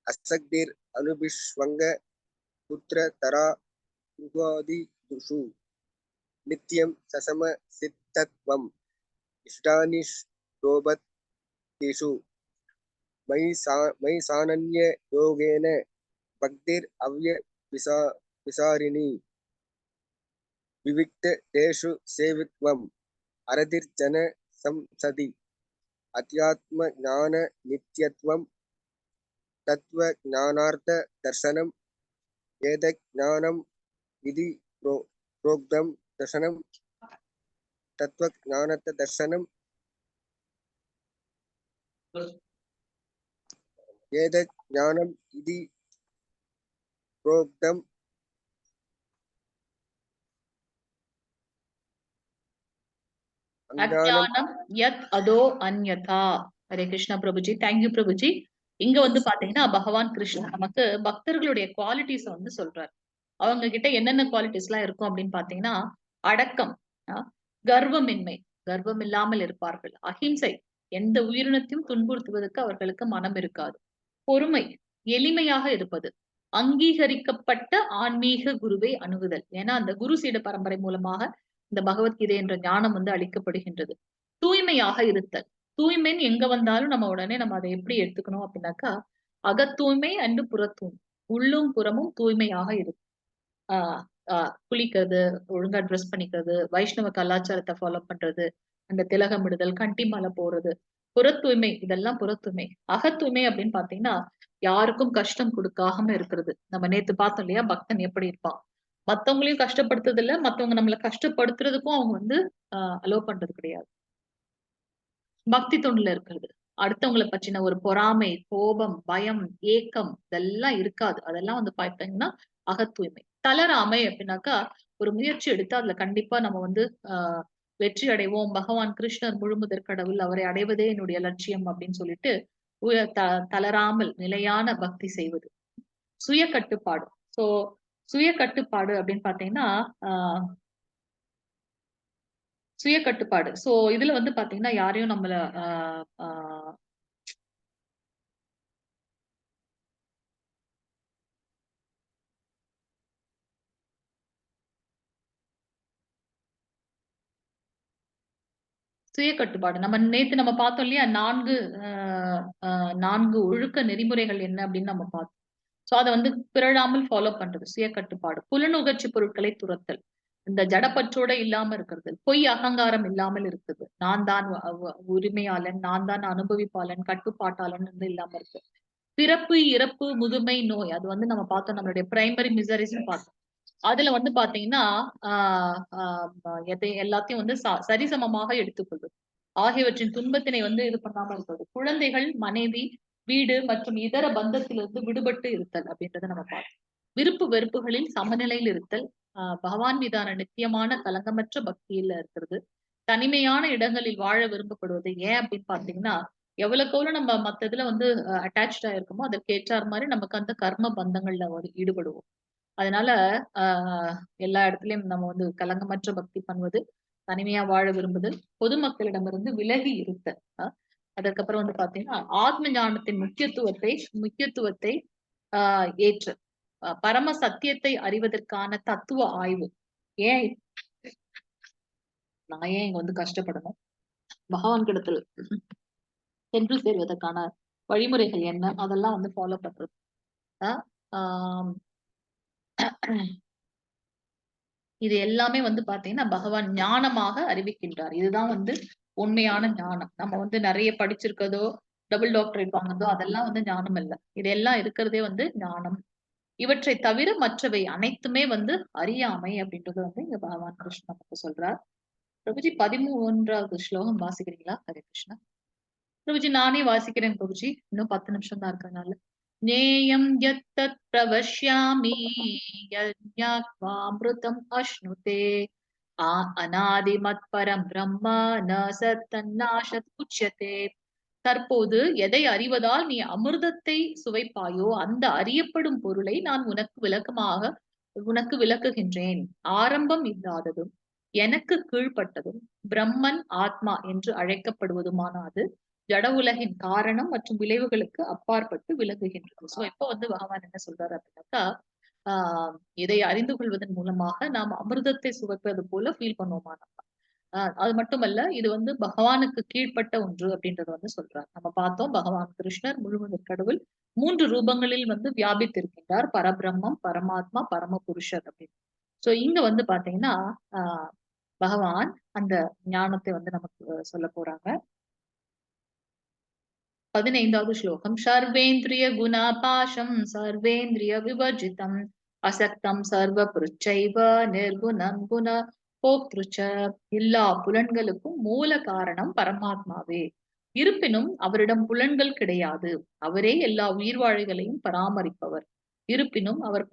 அசக்திர் அனுபிஷ்வங்க புத்திர தரா யுகாதிஷு நித்யம் சசம சித்தத்வம் இஷ்டானி ஷோபத்திஷு மயி சானன்ய யோகேன பக்திர் அவ்ய விசாரிணி விவிக்த தேஷு சேவித்வம் அரதிர் ஜன சம்சதி அத்யாத்ம ஞான நித்யத்வம் தத்வ ஞானார்த்த தர்சனம் ஏத ஞானம் விதி புரோக்தம் தர்சனம் தத்வ ஞானத்த தர்சனம் ஏத ஞானம் விதி புரோக்தம் அஜ்ஞானம் யத் அதோ அன்யதா. ஹரே கிருஷ்ணா பிரபுஜி. தேங்க்யூ பிரபுஜி. இங்க வந்து பாத்தீங்கன்னா பகவான் கிருஷ்ணன் நமக்கு பக்தர்களுடைய குவாலிட்டிஸ் வந்து சொல்றாரு. அவங்க கிட்ட என்னென்ன குவாலிட்டிஸ் எல்லாம் இருக்கும் அப்படின்னு பாத்தீங்கன்னா அடக்கம், கர்வமின்மை, கர்வம் இல்லாமல் இருப்பார்கள், அஹிம்சை, எந்த உயிரினத்தையும் துன்புறுத்துவதற்கு அவர்களுக்கு மனம் இருக்காது, பொறுமை, எளிமையாக இருப்பது, அங்கீகரிக்கப்பட்ட ஆன்மீக குருவை அணுகுதல். ஏன்னா அந்த குரு சீட பரம்பரை மூலமாக இந்த பகவத்கீதை என்ற ஞானம் வந்து அளிக்கப்படுகின்றது. தூய்மையாக இருத்தல். தூய்மைன்னு எங்க வந்தாலும் நம்ம உடனே நம்ம அதை எப்படி எடுத்துக்கணும் அப்படின்னாக்கா அகத்தூய்மை அண்டு புறத்தூய்மை, உள்ளும் புறமும் தூய்மையாக இருக்கும். குளிக்கிறது, ஒழுங்கா ட்ரெஸ் பண்ணிக்கிறது, வைஷ்ணவ கலாச்சாரத்தை ஃபாலோ பண்றது, அந்த திலகமிடுதல், கண்டி மாலை போறது, புறத்தூய்மை, இதெல்லாம் புறத்தூய்மை. அகத்தூய்மை அப்படின்னு பாத்தீங்கன்னா யாருக்கும் கஷ்டம் கொடுக்காம இருக்கிறது. நம்ம நேத்து பார்த்தோம் இல்லையா பக்தன் எப்படி இருப்பான், மத்தவங்களையும் கஷ்டப்படுத்துறது இல்ல, மத்தவங்க நம்மள கஷ்டப்படுத்துறதுக்கும் அவங்க வந்து அலோ பண்றது கிடையாது. பக்தி தொண்டுல இருக்கிறது. அடுத்தவங்களை பற்றின ஒரு பொறாமை, கோபம், பயம், ஏக்கம் இதெல்லாம் இருக்காது. அதெல்லாம் வந்து பாத்தீங்கன்னா அகத்தூய்மை. தளராமை அப்படின்னாக்கா ஒரு முயற்சி எடுத்து அதுல கண்டிப்பா நம்ம வந்து வெற்றி அடைவோம். பகவான் கிருஷ்ணர் முழுமுதற் கடவுள், அவரை அடைவதே என்னுடைய லட்சியம் அப்படின்னு சொல்லிட்டு தளராமல் நிலையான பக்தி செய்வது. சுய கட்டுப்பாடு. சோ சுய கட்டுப்பாடு அப்படின்னு பாத்தீங்கன்னா சுய கட்டுப்பாடு. சோ இதுல வந்து பாத்தீங்கன்னா யாரையும் நம்மள ஆஹ் ஆஹ் சுய கட்டுப்பாடு. நம்ம பார்த்தோம் இல்லையா? 4 ஒழுக்க நெறிமுறைகள் என்ன அப்படின்னு நம்ம பார்த்தோம். சோ அத வந்து பிறழாமல் ஃபாலோ பண்றது சுய கட்டுப்பாடு. புலனுகர்ச்சி பொருட்களை துரத்தல். இந்த ஜடப்பற்றோட இல்லாம இருக்கிறது. பொய் அகங்காரம் இல்லாமல் இருக்குது. நான் தான் உரிமையாளன், நான் தான் அனுபவிப்பாளன், கட்டுப்பாட்டாளன் இல்லாம இருக்கு. பிறப்பு, இறப்பு, முதுமை, நோய் அது வந்து நம்ம பார்த்தோம். நம்மளுடைய பிரைமரி மிசரிஸ்ன்னு பார்த்தோம். அதுல வந்து பாத்தீங்கன்னா எல்லாத்தையும் வந்து சரிசமமாக எடுத்துக்கொள்வது ஆகியவற்றின் துன்பத்தினை வந்து இது பண்ணாம இருக்கிறது. குழந்தைகள், மனைவி, வீடு மற்றும் இதர பந்தத்திலிருந்து விடுபட்டு இருத்தல் அப்படின்றத நம்ம பார்த்தோம். விருப்பு வெறுப்புகளில் சமநிலையில் இருத்தல், பகவான் மீதான நித்தியமான கலங்கமற்ற பக்தியில இருக்கிறது. தனிமையான இடங்களில் வாழ விரும்பப்படுவது. ஏன் அப்படின்னு பாத்தீங்கன்னா எவ்வளவுக்கு எவ்வளவு நம்ம மத்த இதுல வந்து அட்டாச்சா இருக்குமோ அதற்கு ஏற்றார் மாதிரி நமக்கு அந்த கர்ம பந்தங்கள்ல ஈடுபடுவோம். அதனால எல்லா இடத்துலயும் நம்ம வந்து கலங்கமற்ற பக்தி பண்ணுவது, தனிமையா வாழ விரும்புதல், பொதுமக்களிடமிருந்து விலகி இருத்தல். அதுக்கப்புறம் வந்து பாத்தீங்கன்னா ஆத்ம ஞானத்தின் முக்கியத்துவத்தை ஏற்று பரம சத்தியத்தை அறிவதற்கான தத்துவ ஆய்வு. ஏன் நான் ஏன் இங்க வந்து கஷ்டப்படணும், பகவான் கிடத்தில் சென்று சேர்வதற்கான வழிமுறைகள் என்ன, அதெல்லாம் வந்து ஃபாலோ பண்றது. ஆஹ் இது எல்லாமே வந்து பாத்தீங்கன்னா பகவான் ஞானமாக அறிவிக்கின்றார். இதுதான் வந்து உண்மையான ஞானம். நம்ம வந்து நிறைய படிச்சிருக்கதோ, டபுள் டாக்டரேட் வாங்குறதோ அதெல்லாம் வந்து ஞானம் இல்ல. இதெல்லாம் இருக்கிறதே வந்து ஞானம். இவற்றை தவிர மற்றவை அனைத்துமே வந்து அறியாமை அப்படின்றது வந்து இங்க பகவான் கிருஷ்ணன் நமக்கு சொல்றார். பிரபுஜி 13வது ஸ்லோகம் வாசிக்கிறீங்களா? ஹரே கிருஷ்ணா. பிரபுஜி நானே வாசிக்கிறேன் பிரபுஜி, இன்னும் 10 நிமிஷம் தான் இருக்கறனால. ज्ञेयं यत्तत् प्रवक्ष्यामि यज्ञात्वामृतम् अश्नुते அநாதிமத்பரம் பிரம்ம ந சத்தன்னாசத் உச்யதே. தற்போது எதை அறிவதால் நீ அமிர்தத்தை சுவைப்பாயோ அந்த அறியப்படும் பொருளை நான் உனக்கு விளக்குகின்றேன். ஆரம்பம் இல்லாததும் எனக்கு கீழ்ப்பட்டதும் பிரம்மன் ஆத்மா என்று அழைக்கப்படுவதுமான அது ஜட உலகின் காரணம் மற்றும் விளைவுகளுக்கு அப்பாற்பட்டு விலகுகின்றது. சோ இப்ப வந்து பகவான் என்ன சொல்றாரு அப்படின்னாக்கா, இதை அறிந்து கொள்வதன் மூலமாக நாம் அமிர்தத்தை சுவைப்பது போல ஃபீல் பண்ணுவோமா நம்ம. அது மட்டுமல்ல, இது வந்து பகவானுக்கு கீழ்ப்பட்ட ஒன்று அப்படின்றத வந்து சொல்றார். நம்ம பார்த்தோம் பகவான் கிருஷ்ணர் முழுமுதற் கடவுள் 3 ரூபங்களில் வந்து வியாபித்திருக்கின்றார். பரபிரம்மம், பரமாத்மா, பரம புருஷர் அப்படின்னு. சோ இங்க வந்து பாத்தீங்கன்னா பகவான் அந்த ஞானத்தை வந்து நமக்கு சொல்ல போறாங்க. 15வது ஸ்லோகம். சர்வேந்திரிய குணாபாசம் சர்வேந்திரிய விவர்ஜிதம் அசக்தம் சர்வ புருச்சைவ நிர்குணம் குண போக்திருச்ச. எல்லா புலன்களுக்கும் மூல காரணம் பரமாத்மாவே. இருப்பினும் அவரிடம் புலன்கள் கிடையாது. அவரே எல்லா உயிர்வாழிகளையும் பராமரிப்பவர். இருப்பினும் அவர்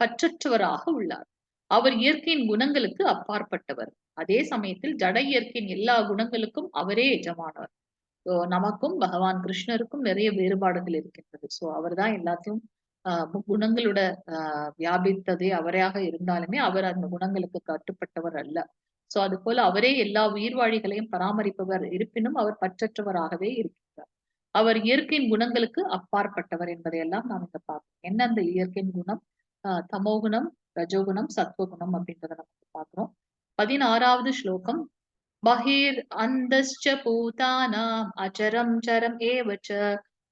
பற்றற்றவராக உள்ளார். அவர் இயற்கையின் குணங்களுக்கு அப்பாற்பட்டவர். அதே சமயத்தில் ஜட இயற்கையின் எல்லா குணங்களுக்கும் அவரே எஜமானவர். நமக்கும் பகவான் கிருஷ்ணருக்கும் நிறைய வேறுபாடுகள் இருக்கின்றது. சோ அவர் தான் எல்லாத்தையும் குணங்களோட வியாபித்ததே அவராக இருந்தாலுமே அவர் அந்த குணங்களுக்கு கட்டுப்பட்டவர் அல்ல. சோ அது போல அவரே எல்லா உயிர்வாழிகளையும் பராமரிப்பவர். இருப்பினும் அவர் பற்றற்றவராகவே இருக்கின்றார். அவர் இயற்கையின் குணங்களுக்கு அப்பாற்பட்டவர் என்பதையெல்லாம் நாம் இங்க பார்க்கிறோம். என்ன அந்த இயற்கையின் குணம்? தமோகுணம், ரஜோகுணம், சத்வகுணம் அப்படின்றத நமக்கு பார்க்கிறோம். 16வது ஸ்லோகம். பஹிர் அந்தஸ்ச பூதானாம் அச்சரம் சரம் ஏவச்ச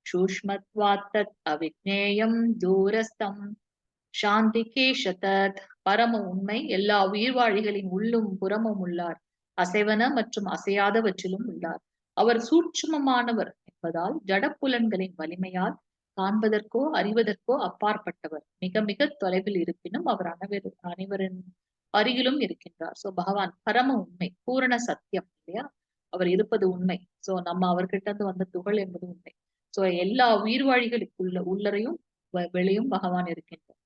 சூஷ்மத்வாத் தத் அவிக்னேயம் தூரஸ்தம் சாந்தி கேஷதத். பரம உண்மை எல்லா உயிர்வாழிகளின் உள்ளும் புறமும் உள்ளார். அசைவன மற்றும் அசையாதவற்றிலும் உள்ளார். அவர் சூட்சுமமானவர் என்பதால் ஜடப்புலன்களின் வலிமையால் காண்பதற்கோ அறிவதற்கோ அப்பாற்பட்டவர். மிக மிக தொலைவில் இருப்பினும் அவர் அனைவரின் அருகிலும் இருக்கின்றார். சோ பகவான் பரம உண்மை, பூரண சத்தியம் இல்லையா? அவர் இருப்பது உண்மை. சோ நம்ம அவர்கிட்ட இருந்து வந்த துகள் என்பது உண்மை. சோ எல்லா உயிர்வாழிகளுக்குள்ள உள்ளரையும் வெளியும் பகவான் இருக்கின்றார்.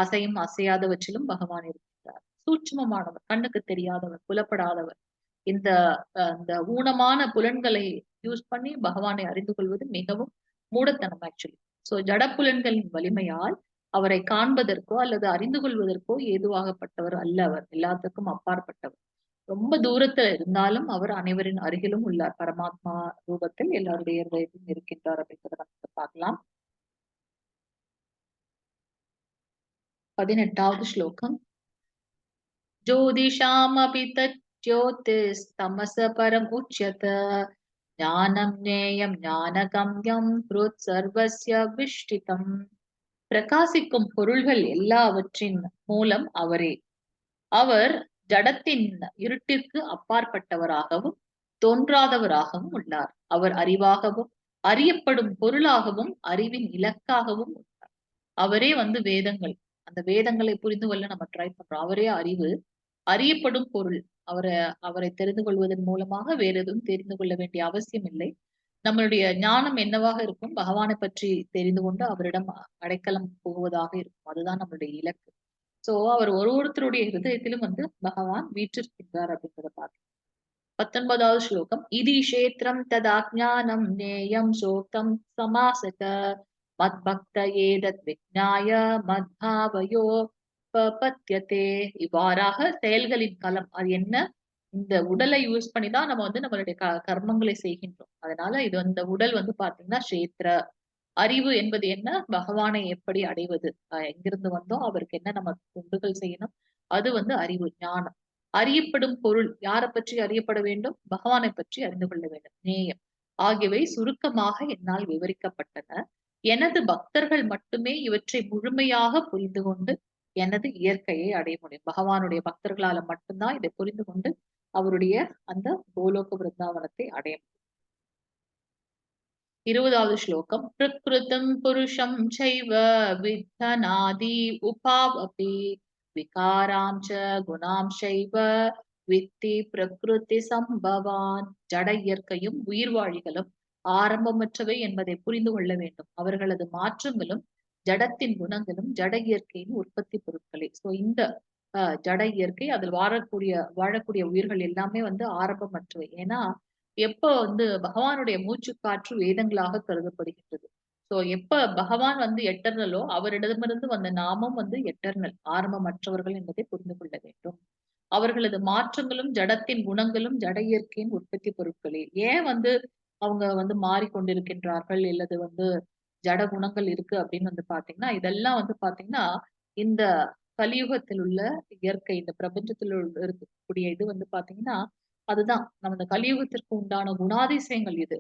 அசையும் அசையாதவற்றிலும் பகவான் இருக்கின்றார். சூட்சுமமானவர், கண்ணுக்கு தெரியாதவர், புலப்படாதவர். இந்த இந்த ஊனமான புலன்களை யூஸ் பண்ணி பகவானை அறிந்து கொள்வது மிகவும் மூடத்தனம் ஆக்சுவலி. சோ ஜட புலன்களின் வலிமையால் அவரை காண்பதற்கோ அல்லது அறிந்து கொள்வதற்கோ ஏதுவாகப்பட்டவர் அல்ல. அவர் எல்லாத்துக்கும் அப்பாற்பட்டவர். ரொம்ப தூரத்துல இருந்தாலும் அவர் அனைவரின் அருகிலும் உள்ளார். பரமாத்மா ரூபத்தில் எல்லாருடைய இதயத்திலும் இருக்கின்றார் அப்படிங்கிறத நம்ம பார்க்கலாம். 18வது ஸ்லோகம். ஜோதிஷாமபி தஜ்யோதிஸ்தமஸ பரம் உச்யத ஞானம் ஞேயம் ஞானகம்யம் ஹ்ருத் சர்வஸ்ய விஷ்டிதம். பிரகாசிக்கும் பொருள்கள் எல்லாவற்றின் மூலம் அவரே. அவர் ஜடத்தின் இருட்டிற்கு அப்பாற்பட்டவராகவும் தோன்றாதவராகவும் உள்ளார். அவர் அறிவாகவும் அறியப்படும் பொருளாகவும் அறிவின் இலக்காகவும் உள்ளார். அவரே வேதங்கள். அந்த வேதங்களை புரிந்து கொள்ள நம்ம ட்ரை பண்றோம். அவரே அறிவு, அறியப்படும் பொருள். அவரை தெரிந்து கொள்வதன் மூலமாக வேற எதுவும் தெரிந்து கொள்ள வேண்டிய அவசியம் இல்லை. நம்மளுடைய ஞானம் என்னவாக இருக்கும்? பகவானை பற்றி தெரிந்து கொண்டு அவரிடம் அடைக்கலம் போவதாக இருக்கும். அதுதான் நம்மளுடைய இலக்கு. சோ அவர் ஒருத்தருடைய ஹிருதயத்திலும் பகவான் வீற்றிருக்கின்றார் அப்படிங்கிறத பார்க்கலாம். 19வது ஸ்லோகம். இதி கஷேத்திரம் ததாஜ்ஞானம் நேயம் சோக்தம் சமாசக மத்பக்த ஏதத் விஜ்ஞாய மத்பாவயோ பத்யதே. இவ்வாறாக செயல்களின் களம் அது என்ன? இந்த உடலை யூஸ் பண்ணிதான் நம்ம நம்மளுடைய கர்மங்களை செய்கின்றோம். அதனால இது இந்த உடல் பாத்தீங்கன்னா கஷேத்திர. அறிவு என்பது என்ன? பகவானை எப்படி அடைவது? எங்கிருந்து வந்தோம், அவருக்கு என்ன நம்ம தொண்டுகள் செய்யணும், அது அறிவு, ஞானம். அறியப்படும் பொருள், யாரை பற்றி அறியப்பட வேண்டும்? பகவானை பற்றி அறிந்து கொள்ள வேண்டும். நேயம் ஆகியவை சுருக்கமாக என்னால் விவரிக்கப்பட்டன. எனது பக்தர்கள் மட்டுமே இவற்றை முழுமையாக புரிந்து கொண்டு எனது இயற்கையை அடைய முடியும். பகவானுடைய பக்தர்களால மட்டும்தான் இதை புரிந்து கொண்டு அவருடைய அந்த கோலோக விருந்தாவனத்தை அடைய முடியும். 20வது ஸ்லோகம். பிரகிருதம் புருஷம் சைவ வித்தனாதி உபாவபி விகாராம் ச குணாம் சைவ வித்தி பிரகிருதி சம்பவான். ஜட இயற்கையும் உயிர்வாழிகளும் ஆரம்பமற்றவை என்பதை புரிந்து கொள்ள வேண்டும். அவர்களது மாற்றங்களும் ஜடத்தின் குணங்களும் ஜட இயற்கையின் உற்பத்தி பொருட்களே. சோ இந்த ஜட இயற்கை, அதில் வாழக்கூடிய உயிர்கள் எல்லாமே ஆரம்பமற்றவை. ஏன்னா எப்ப பகவானுடைய மூச்சு காற்று வேதங்களாக கருதப்படுகின்றது. சோ எப்ப பகவான் எட்டர்னலோ அவரிடமிருந்து வந்த நாமம் எட்டர்னல், ஆரம்பமற்றவர்கள் என்பதை புரிந்து கொள்ள வேண்டும். அவர்களது மாற்றங்களும் ஜடத்தின் குணங்களும் ஜட இயற்கையின் உற்பத்தி பொருட்களே. ஏன் அவங்க மாறிக்கொண்டிருக்கின்றார்கள் இல்லது ஜட குணங்கள் இருக்கு அப்படின்னு பாத்தீங்கன்னா, இதெல்லாம் பாத்தீங்கன்னா இந்த கலியுகத்தில் உள்ள இயற்கை, இந்த பிரபஞ்சத்தில் இருக்கக்கூடிய இது பாத்தீங்கன்னா அதுதான் நம்ம இந்த கலியுகத்திற்கு உண்டான குணாதிசயங்கள். இது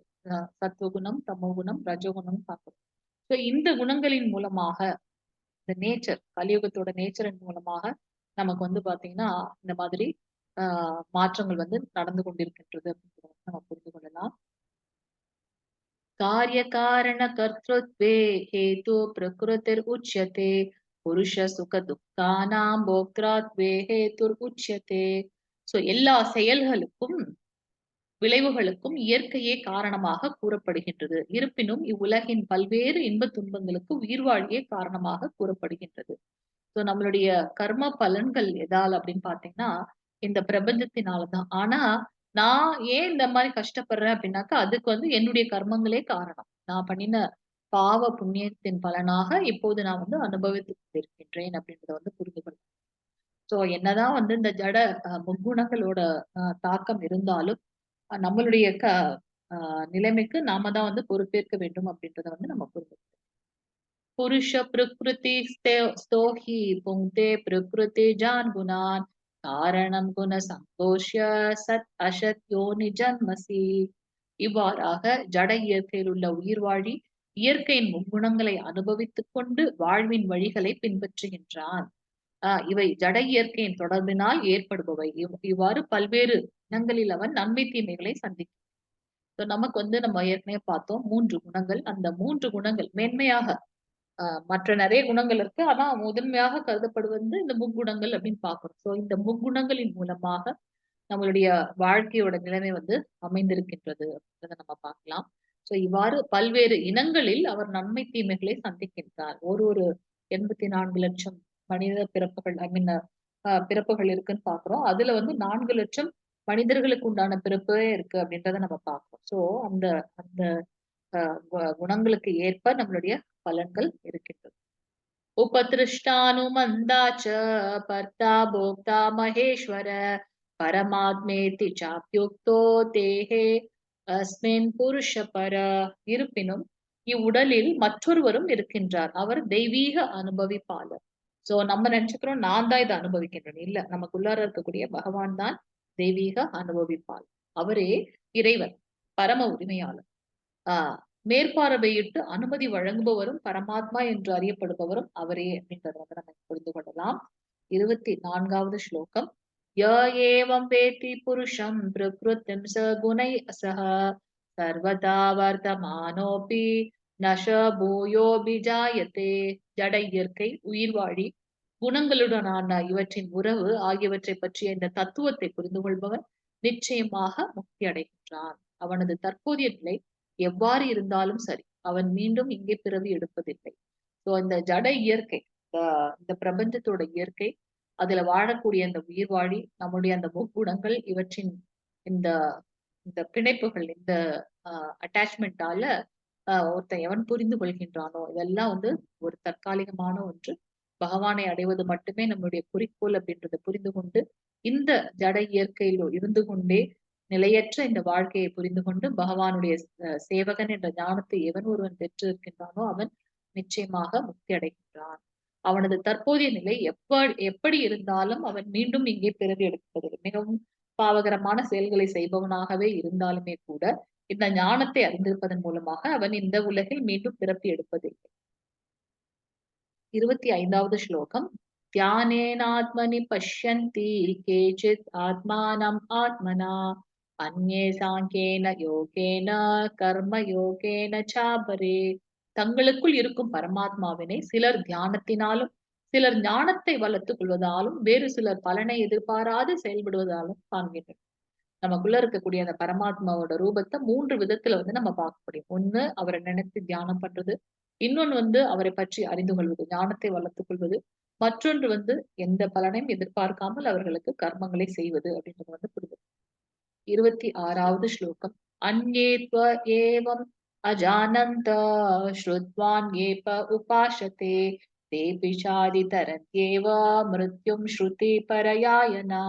சத்துவகுணம், தமோகுணம், ரஜோகுணம் பார்க்கணும். சோ இந்த குணங்களின் மூலமாக இந்த நேச்சர், கலியுகத்தோட நேச்சரின் மூலமாக நமக்கு பாத்தீங்கன்னா இந்த மாதிரி மாற்றங்கள் நடந்து கொண்டிருக்கின்றது அப்படிங்கிறத நம்ம புரிந்து கொள்ளலாம். காரிய காரண கர்த்திருத்வே ஹேது பிரகிருதிர் உச்யதே புருஷ சுக துக்கானாம் போக்திராத்வே ஹேதுர் உச்யதே. சோ எல்லா செயல்களுக்கும் விளைவுகளுக்கும் இயற்கையே காரணமாக கூறப்படுகின்றது. இருப்பினும் இவ்வுலகின் பல்வேறு இன்ப துன்பங்களுக்கு உயிர்வாழியே காரணமாக கூறப்படுகின்றது. சோ நம்மளுடைய கர்ம பலன்கள் எதால் அப்படின்னு பாத்தீங்கன்னா இந்த பிரபஞ்சத்தினாலதான். ஆனா நான் ஏன் இந்த மாதிரி கஷ்டப்படுறேன் அப்படின்னாக்கா அதுக்கு என்னுடைய கர்மங்களே காரணம். நான் பண்ணின பாவ புண்ணியத்தின் பலனாக இப்போது நான் அனுபவித்து கொண்டிருக்கின்றேன் அப்படின்றத புரிந்து கொள்ள. சோ என்னதான் இந்த ஜட முக்குணங்களோட தாக்கம் இருந்தாலும் நம்மளுடைய நிலைமைக்கு நாம தான் பொறுப்பேற்க வேண்டும் அப்படின்றத நம்ம புரிந்து. புருஷ பிரகிருதி ஸ்தோஹி புங்தே பிரகிருதி ஜான் குணான் காரணம் குண சந்தோஷ்ய சத் அசத் யோனி ஜன்மசி. இவ்வாறாக ஜட இயற்கையில் உள்ள உயிர்வாழி இயற்கையின் முக்குணங்களை அனுபவித்துக் கொண்டு வாழ்வின் வழிகளை பின்பற்றுகின்றான். இவை ஜட இயற்கையின் தொடர்பினால் ஏற்படுபவை. இவ்வாறு பல்வேறு இனங்களில் அவன் நன்மை தீமைகளை சந்திக்கும். நமக்கு நம்ம ஏற்கனவே பார்த்தோம் 3 குணங்கள். அந்த 3 குணங்கள் மேன்மையாக மற்ற நிறைய குணங்கள் இருக்கு. ஆனா முதன்மையாக கருதப்படுவது இந்த முக்குணங்கள் அப்படின்னு பாக்குறோம். சோ இந்த முக்குணங்களின் மூலமாக நம்மளுடைய வாழ்க்கையோட நிலைமை அமைந்திருக்கின்றது அப்படின்றத நம்ம பார்க்கலாம். சோ இவ்வாறு பல்வேறு இனங்களில் அவர் நன்மை தீமைகளை சந்திக்கின்றார். ஒரு 84 லட்சம் மனித பிறப்புகள் பிறப்புகள் இருக்குன்னு பாக்குறோம். அதுல வந்து 4 லட்சம் மனிதர்களுக்கு உண்டான பிறப்பே இருக்கு அப்படின்றத நம்ம பார்க்கிறோம். சோ அந்த அந்த குணங்களுக்கு ஏற்ப நம்மளுடைய பலன்கள் இருக்கின்றது. उपदृष्टानुमन्दाच कर्ता भोक्ता महेश्वर பரமாத்மேதி சாப்யுக்தோ தேஹே அஸ்மின் புருஷ பர. இருப்பினும் இவ்வுடலில் மற்றொருவரும் இருக்கின்றார், அவர் தெய்வீக அனுபவிப்பாளர். சோ நம்ம நினைச்சுக்கிறோம் நான் தான் இதை அனுபவிக்கின்றேன். இல்ல, நமக்குள்ளார இருக்கக்கூடிய பகவான் தான் தெய்வீக அனுபவிப்பாளர். அவரே இறைவன், பரம உரிமையாளர். மேற்பார்வையிட்டு அனுமதி வழங்குபவரும் பரமாத்மா என்று அறியப்படுபவரும் அவரே அப்படின்றத வந்து நம்ம புரிந்து கொள்ளலாம். 24வது ஸ்லோகம். ய ஏவம் வேத்தி புருஷம் பிரகிருதிம் ச குணை சஹ சர்வதா வர்த்தமானோபி நஷ பூயோபிஜாயத்தே. ஜட இயற்கை, உயிர்வாழி, குணங்களுடனான இவற்றின் உறவு ஆகியவற்றை பற்றிய இந்த தத்துவத்தை புரிந்து கொள்பவன் நிச்சயமாக முக்தி அடைகின்றான். அவனது தற்போதைய நிலை எவ்வாறு இருந்தாலும் சரி, அவன் மீண்டும் இங்கே பிறவி எடுப்பதில்லை. சோ இந்த ஜட இயற்கை, இந்த பிரபஞ்சத்தோட இயற்கை, அதுல வாழக்கூடிய அந்த உயிர்வாழி, நம்முடைய அந்த முக்குணங்கள், இவற்றின் இந்த இந்த பிணைப்புகள், இந்த அட்டாச்மெண்டால ஒருத்தன் எவன் புரிந்து கொள்கின்றானோ, இதெல்லாம் வந்து ஒரு தற்காலிகமான ஒன்று, பகவானை அடைவது மட்டுமே நம்மளுடைய குறிக்கோள் அப்படின்றத புரிந்து கொண்டு இந்த ஜட இயற்கையில் இருந்து கொண்டே நிலையற்ற இந்த வாழ்க்கையை புரிந்து கொண்டு பகவானுடைய சேவகன் என்ற ஞானத்தை எவன் ஒருவன் பெற்று இருக்கின்றானோ அவன் நிச்சயமாக முக்தி அடைகின்றான். அவனது தற்போதைய நிலை எப்படி இருந்தாலும் அவன் மீண்டும் இங்கே பிறவி எடுப்பதில்லை. மிகவும் பாவகரமான செயல்களை செய்பவனாகவே இருந்தாலுமே கூட இந்த ஞானத்தை அறிந்திருப்பதன் மூலமாக அவன் இந்த உலகில் மீண்டும் பிறப்பி எடுப்பதில்லை. 25வது ஸ்லோகம். தியானேனாத்மனி பஷ்யந்தி கேசித் ஆத்மானம் ஆத்மனா அந்யே சாங்கேன யோகேன கர்ம யோகேன சாபரே. தங்களுக்குள் இருக்கும் பரமாத்மாவினை சிலர் தியானத்தினாலும், சிலர் ஞானத்தை வளர்த்துக் கொள்வதாலும், வேறு சிலர் பலனை எதிர்பாராது செயல்படுவதாலும் காண்கின்றனர். நமக்குள்ள இருக்கக்கூடிய அந்த பரமாத்மாவோட ரூபத்தை 3 விதத்துல வந்து நம்ம பார்க்க முடியும். ஒண்ணு, அவரை நினைத்து தியானம் பண்றது. இன்னொன்னு வந்து அவரை பற்றி அறிந்து கொள்வது, ஞானத்தை வளர்த்துக் கொள்வது. மற்றொன்று வந்து எந்த பலனையும் எதிர்பார்க்காமல் அவர்களுக்கு கர்மங்களை செய்வது அப்படின்றது வந்து புரியுது. 26வது ஸ்லோகம். அன்யேத்வ ஏவம் அஜானந்த ஸ்ருத்வான் ஏப உபாசதே தேபி சாதி தரத்யேவ மிருத்யும் ஸ்ருதி பரயாயனா.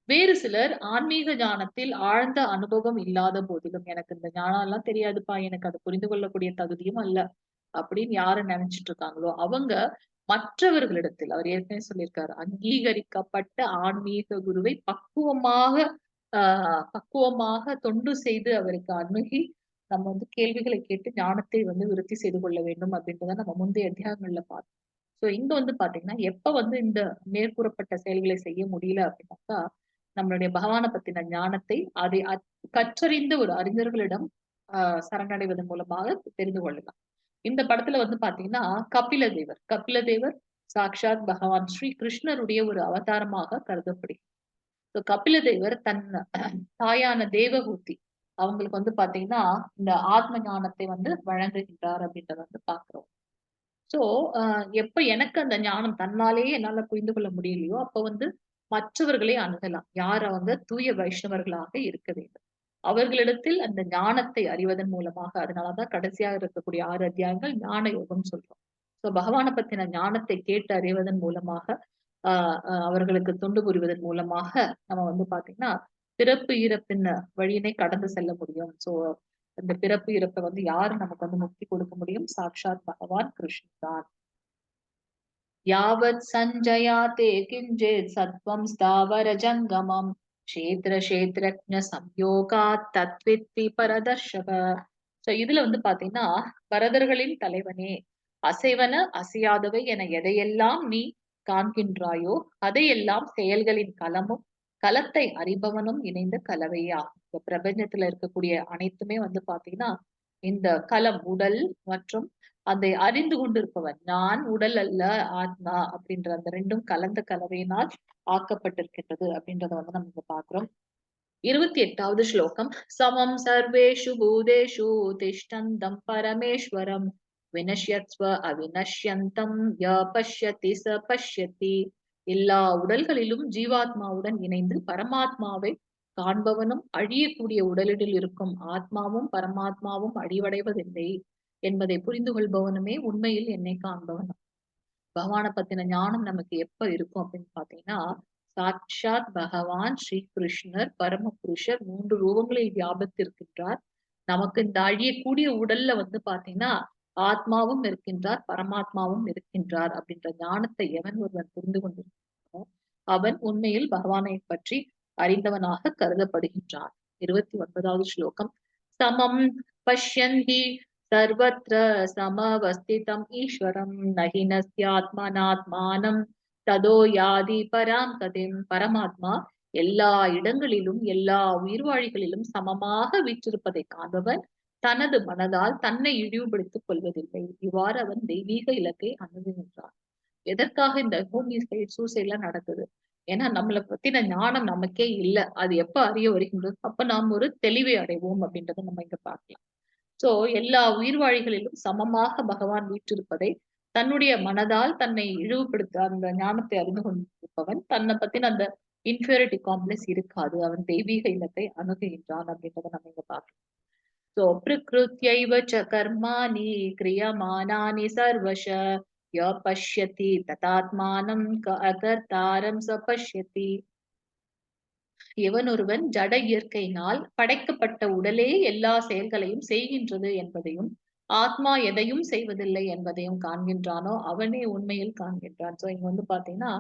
வேறு சிலர் ஆன்மீக ஞானத்தில் ஆழ்ந்த அனுபவம் இல்லாத போதிலும், எனக்கு இந்த ஞானம் எல்லாம் தெரியாதுப்பா, எனக்கு அதை புரிந்து கொள்ளக்கூடிய தகுதியும் அல்ல அப்படின்னு யாரு நினைச்சிட்டு இருக்காங்களோ அவங்க மற்றவர்களிடத்தில், அவர் ஏற்கனவே சொல்லியிருக்காரு, அங்கீகரிக்கப்பட்ட ஆன்மீக குருவை பக்குவமாக தொண்டு செய்து அவருக்கு அணுகி நம்ம வந்து கேள்விகளை கேட்டு ஞானத்தை வந்து விருத்தி செய்து கொள்ள வேண்டும் அப்படின்றத நம்ம முந்தைய அத்தியாயங்கள்ல பார்த்தோம். சோ இங்க வந்து பாத்தீங்கன்னா எப்ப வந்து இந்த மேற்கூறப்பட்ட செயல்களை செய்ய முடியல அப்படின்னாக்கா, நம்மளுடைய பகவானை பத்தின ஞானத்தை அதை கற்றறிந்த ஒரு அறிஞர்களிடம் சரணடைவதன் மூலமாக தெரிந்து கொள்ளலாம். இந்த படத்துல வந்து பாத்தீங்கன்னா கபில தேவர் சாக்ஷாத் பகவான் ஸ்ரீ கிருஷ்ணருடைய ஒரு அவதாரமாக கருதப்படுகிறது. கபில தேவர் தன் தாயான தேவகூதி அவங்களுக்கு வந்து பாத்தீங்கன்னா இந்த ஆத்ம ஞானத்தை வந்து வழங்குகின்றார் அப்படின்றத வந்து பாக்குறோம். சோ எப்ப எனக்கு அந்த ஞானம் தன்னாலேயே என்னால புரிந்து கொள்ள முடியலையோ அப்ப வந்து மற்றவர்களை அணுகலாம். யார் அவங்க தூய வைஷ்ணவர்களாக இருக்க வேண்டும். அவர்களிடத்தில் அந்த ஞானத்தை அறிவதன் மூலமாக, அதனாலதான் கடைசியாக இருக்கக்கூடிய 6 அத்தியாயங்கள் ஞான யோகம் சொல்றோம். சோ பகவானை பத்தின ஞானத்தை கேட்டு அறிவதன் மூலமாக, அவர்களுக்கு தொண்டு புரிவதன் மூலமாக நம்ம வந்து பாத்தீங்கன்னா பிறப்பு இறப்பின் வழியினை கடந்து செல்ல முடியும். சோ அந்த பிறப்பு இறப்பை வந்து யாரு நமக்கு வந்து முக்தி கொடுக்க முடியும்? சாக்ஷாத் பகவான் கிருஷ்ணன் தான். யாவத் சஞ்சயாதே கிஞ்சித் சத்வம் ஸ்தாவர ஜங்கமம் க்ஷேத்ர க்ஷேத்ரஜ்ஞ சம்யோகாத் தத்வித்தி பரதர்ஷப. சோ இதுல வந்து பாத்தீங்கன்னா, பரதர்களின் தலைவனே, அசைவன அசையாதவை என எதையெல்லாம் நீ காண்கின்றாயோ அதையெல்லாம் செயல்களின் கலமும் கலத்தை அறிபவனும் இணைந்த கலவையா. இந்த பிரபஞ்சத்துல இருக்கக்கூடிய அனைத்துமே வந்து பாத்தீங்கன்னா இந்த கலம், உடல் மற்றும் அதை அறிந்து கொண்டிருப்பவன், நான் உடல் அல்ல ஆத்மா அப்படின்ற அந்த ரெண்டும் கலந்த கலவையினால் ஆக்கப்பட்டிருக்கின்றது அப்படின்றத வந்து நம்ம பாக்குறோம். 28வது ஸ்லோகம். சமம் சர்வேஷு பூதேஷு திஷ்டந்தம் பரமேஸ்வரம் வினஷ்யத்வ அவினஷ்யந்தம் ய பஷ்யதி ச பஷ்யதி. எல்லா உடல்களிலும் ஜீவாத்மாவுடன் இணைந்து பரமாத்மாவை காண்பவனும், அழியக்கூடிய உடலில் இருக்கும் ஆத்மாவும் பரமாத்மாவும் அழிவடைவதில்லை என்பதை புரிந்து கொள்பவனுமே உண்மையில் என்னை காண்பவன். பகவானை பத்தின ஞானம் நமக்கு எப்ப இருக்கும் அப்படின்னு பாத்தீங்கன்னா, சாட்சாத் பகவான் ஸ்ரீ கிருஷ்ணர் பரமபுருஷர் 3 ரூபங்களில் வியாபித்திருக்கின்றார். நமக்கு இந்த அழியக்கூடிய உடல்ல பாத்தீங்கன்னா ஆத்மாவும் இருக்கின்றார், பரமாத்மாவும் இருக்கின்றார் அப்படின்ற ஞானத்தை எவன் ஒருவன் புரிந்து கொண்டிருக்கிறானோ அவன் உண்மையில் பகவானை பற்றி அறிந்தவனாக கருதப்படுகின்றான். 29வது ஸ்லோகம். சமம் பஷ்யந்தி சர்வத்ர சமவஸ்திதம் ஈஸ்வரம் நஹி நஸ்யாத்மனாத்மானம் ததோ யாதி பராம் கதிம். பரமாத்மா எல்லா இடங்களிலும் எல்லா உயிர்வாழிகளிலும் சமமாக வீற்றிருப்பதை காண்பவன் தனது மனதால் தன்னை இழிவுபடுத்திக் கொள்வதில்லை. இவ்வாறு அவன் தெய்வீக இலக்கை அணுகுகின்றான். எதற்காக இந்த ஹோமிசைட் சூசைட்லாம் நடக்குது? ஏன்னா நம்மளை பத்தின ஞானம் நமக்கே இல்லை. அது எப்ப அறிய வருகின்றது? அப்ப நாம் ஒரு தெளிவை அடைவோம் அப்படின்றத நம்ம இங்க பார்க்கலாம். சோ எல்லா உயிர்வாழிகளிலும் சமமாக பகவான் வீற்றிருப்பதை தன்னுடைய மனதால் தன்னை இழிவுபடுத்த அந்த ஞானத்தை அறிந்து கொண்டிருப்பவன் தன்னை பத்தின அந்த இன்ஃபீரியாரிட்டி காம்ப்ளெக்ஸ் இருக்காது. அவன் தெய்வீக இலக்கை அணுகுகின்றான் அப்படின்றத நம்ம இங்க பார்க்கலாம். சோ பிரகிருத்யைவ ச கர்மாணி கிரியமானானி சர்வஷ ய பஷ்யதி ததாத்மானம் அகர்த்தாரம் ச பஷ்யதி. எவன் ஒருவன் ஜட இயற்கையினால் படைக்கப்பட்ட உடலே எல்லா செயல்களையும் செய்கின்றது என்பதையும் ஆத்மா எதையும் செய்வதில்லை என்பதையும் காண்கின்றானோ அவனே உண்மையில் காண்கின்றான். சோ இங்க பாத்தீங்கன்னா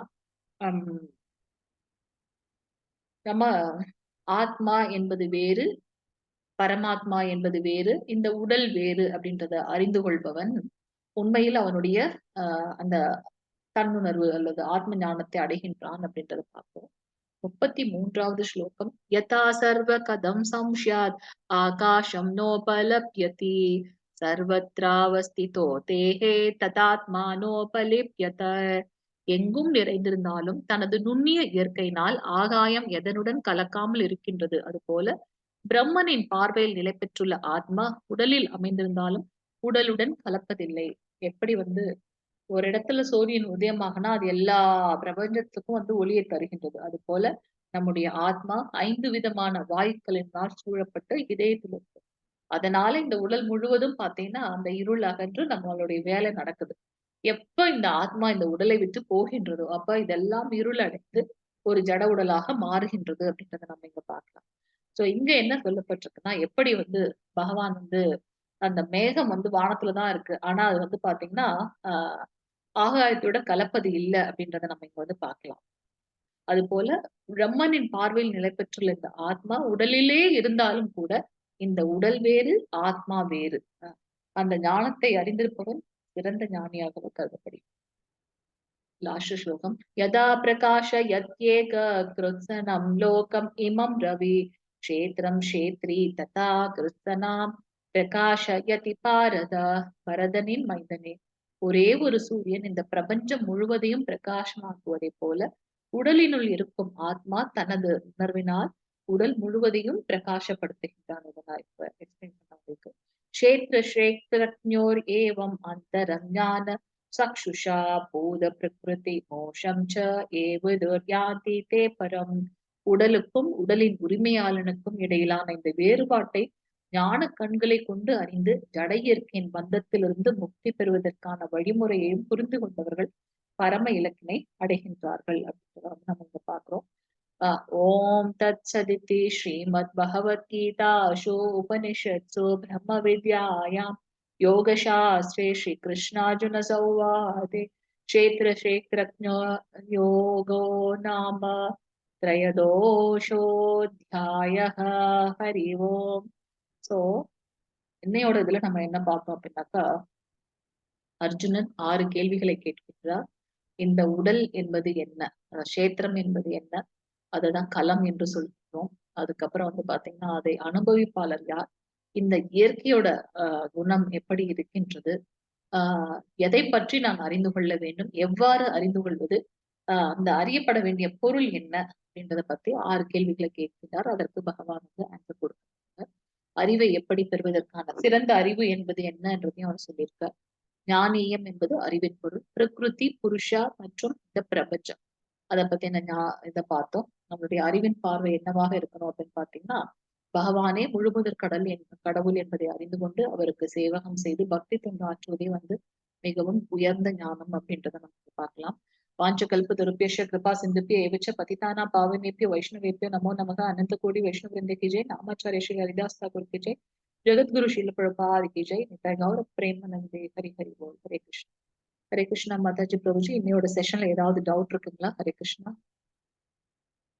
நம்ம ஆத்மா என்பது வேறு, பரமாத்மா என்பது வேறு, இந்த உடல் வேறு அப்படின்றத அறிந்து கொள்பவன் உண்மையில் அவனுடைய அந்த தன்னுணர்வு அல்லது ஆத்ம ஞானத்தை அடைகின்றான் அப்படின்றத பார்ப்போம். 33வது ஸ்லோகம். யதா சர்வ கதம் சம்ஷ்யாத் ஆகாஷம் நோபலப்யதி சர்வத்ராவஸ்திதோ தேஹே ததாத்மானோபலிப்யத. எங்கும் நிறைந்திருந்தாலும் தனது நுண்ணிய இயற்கையினால் ஆகாயம் எதனுடன் கலக்காமல் இருக்கின்றது, அதுபோல பிரம்மனின் பார்வையில் நிலை பெற்றுள்ள ஆத்மா உடலில் அமைந்திருந்தாலும் உடலுடன் கலப்பதில்லை. எப்படி ஒரு இடத்துல சூரியன் உதயமாகனா அது எல்லா பிரபஞ்சத்துக்கும் ஒளியை தருகின்றது, அது போல நம்முடைய ஆத்மா 5 விதமான வாயுக்களினால் சூழப்பட்டு இதயத்தில் இருக்கு. அதனால இந்த உடல் முழுவதும் பாத்தீங்கன்னா அந்த இருள் அகன்று நம்மளுடைய வேலை நடக்குது. எப்ப இந்த ஆத்மா இந்த உடலை விட்டு போகின்றதோ அப்ப இதெல்லாம் இருள் அடைந்து ஒரு ஜட உடலாக மாறுகின்றது அப்படின்றத நம்ம இங்க பார்க்கலாம். சோ இங்க என்ன சொல்லப்பட்டிருக்குன்னா, எப்படி பகவான் அந்த மேகம் வானத்துலதான் இருக்கு, ஆனா அது பாத்தீங்கன்னா ஆகாயத்தோட கலப்பது இல்லை அப்படின்றத நம்ம இங்க பார்க்கலாம். அது போல பிரம்மனின் பார்வையில் நிலை பெற்றுள்ள இந்த ஆத்மா உடலிலே இருந்தாலும் கூட இந்த உடல் வேறு, ஆத்மா வேறு. அந்த ஞானத்தை அறிந்திருப்பவன் சிறந்த ஞானியாக கருதப்படுகிறது. லாஸ்ட் ஸ்லோகம். யதா பிரகாஷ யத்யேக கிருத்ஸனம் லோகம் இமம் ரவி க்ஷேத்ரம் க்ஷேத்ரி ததா கிருத்ஸனாம் பிரகாஷ யதி பாரத. பரதனின் மைந்தனே, ஒரே ஒரு சூரியன் இந்த பிரபஞ்சம் முழுவதையும் பிரகாசமாக்குவதை போல உடலினுள் இருக்கும் ஆத்மா தனது உணர்வினால் உடல் முழுவதையும் பிரகாசப்படுத்துகின்றான். க்ஷேத்ர க்ஷேத்ரஜ்ஞோர் ஏவம் அந்தரஞான சக்ஷுஷா பூத பிரகிருதி மோஷம் ச ஏவதுர்யாந்தி தே பரம். உடலுக்கும் உடலின் உரிமையாளனுக்கும் இடையிலான இந்த வேறுபாட்டை ஞான கண்களை கொண்டு அறிந்து ஜட இயற்கையின் பந்தத்திலிருந்து முக்தி பெறுவதற்கான வழிமுறையையும் புரிந்து கொண்டவர்கள் பரம இலக்கினை அடைகின்றார்கள் அப்படின்றத நம்ம இங்க பாக்குறோம். ஓம் தத் சதிதி ஸ்ரீமத் பகவத்கீதாசு உபனிஷத்சு பிரம்ம வித்யாயாம் யோக சாஸ்திரே ஸ்ரீ கிருஷ்ணார்ஜுன சௌவாதே க்ஷேத்ர க்ஷேத்ரஜ்ஞ யோகோ நாம த்ரயோதோஷோத்யாயः. ஹரி ஓம். சோ இன்னையோட இதுல நம்ம என்ன பார்ப்போம் அப்படின்னாக்கா, அர்ஜுனன் 6 கேள்விகளை கேட்கின்றார். இந்த உடல் என்பது என்ன, கஷேத்திரம் என்பது என்ன, அதுதான் களம் என்று சொல்கிறோம். அதுக்கப்புறம் பாத்தீங்கன்னா அதை அனுபவிப்பாளர் யார், இந்த இயற்கையோட குணம் எப்படி இருக்கின்றது, எதை பற்றி நாம் அறிந்து கொள்ள வேண்டும், எவ்வாறு அறிந்து கொள்வது, அந்த அறியப்பட வேண்டிய பொருள் என்ன அப்படின்றத பத்தி 6 கேள்விகளை கேட்கிறார். அதற்கு பகவான் ஆன்சர் கொடுக்கிறார். அறிவை எப்படி பெறுவதற்கான சிறந்த அறிவு என்பது என்ன என்றதையும் அவர் சொல்லியிருக்கார். ஞானீயம் என்பது அறிவின் பொருள். பிரகிருதி, புருஷா மற்றும் இந்த பிரபஞ்சம், அதை பத்தி இதை பார்த்தோம். நம்மளுடைய அறிவின் பார்வை என்னவாக இருக்கணும் அப்படின்னு பாத்தீங்கன்னா, பகவானே முழுமுதற் கடவுள் என்பதை அறிந்து கொண்டு அவருக்கு சேவகம் செய்து பக்தி தொண்டு ஆற்றுவதே மிகவும் உயர்ந்த ஞானம் அப்படின்றத நம்ம பார்க்கலாம். வாஞ்ச கல்பதருப்பிய கிருபா சிந்துப்பிய ஏவச்ச பதிதானா பாவனேப்பிய வைஷ்ணவேப்பிய நமோ நமக அனந்த கோடி வைஷ்ணவ விருந்தே கி ஜெய். நாமாச்சாரிய ஸ்ரீ ஹரிதாஸ் தாக்கூர் கி ஜெய். ஜெகத்குரு ஸ்ரீல பிரபாதி கி ஜெய். நிதாய் கௌர பிரேமானந்தே. ஹரி ஹரி போல். ஹரே கிருஷ்ணா. ஹரே கிருஷ்ணா மாதாஜி பிரபுஜி. இன்னையோட செஷன்ல ஏதாவது டவுட் இருக்குங்களா? ஹரே கிருஷ்ணா.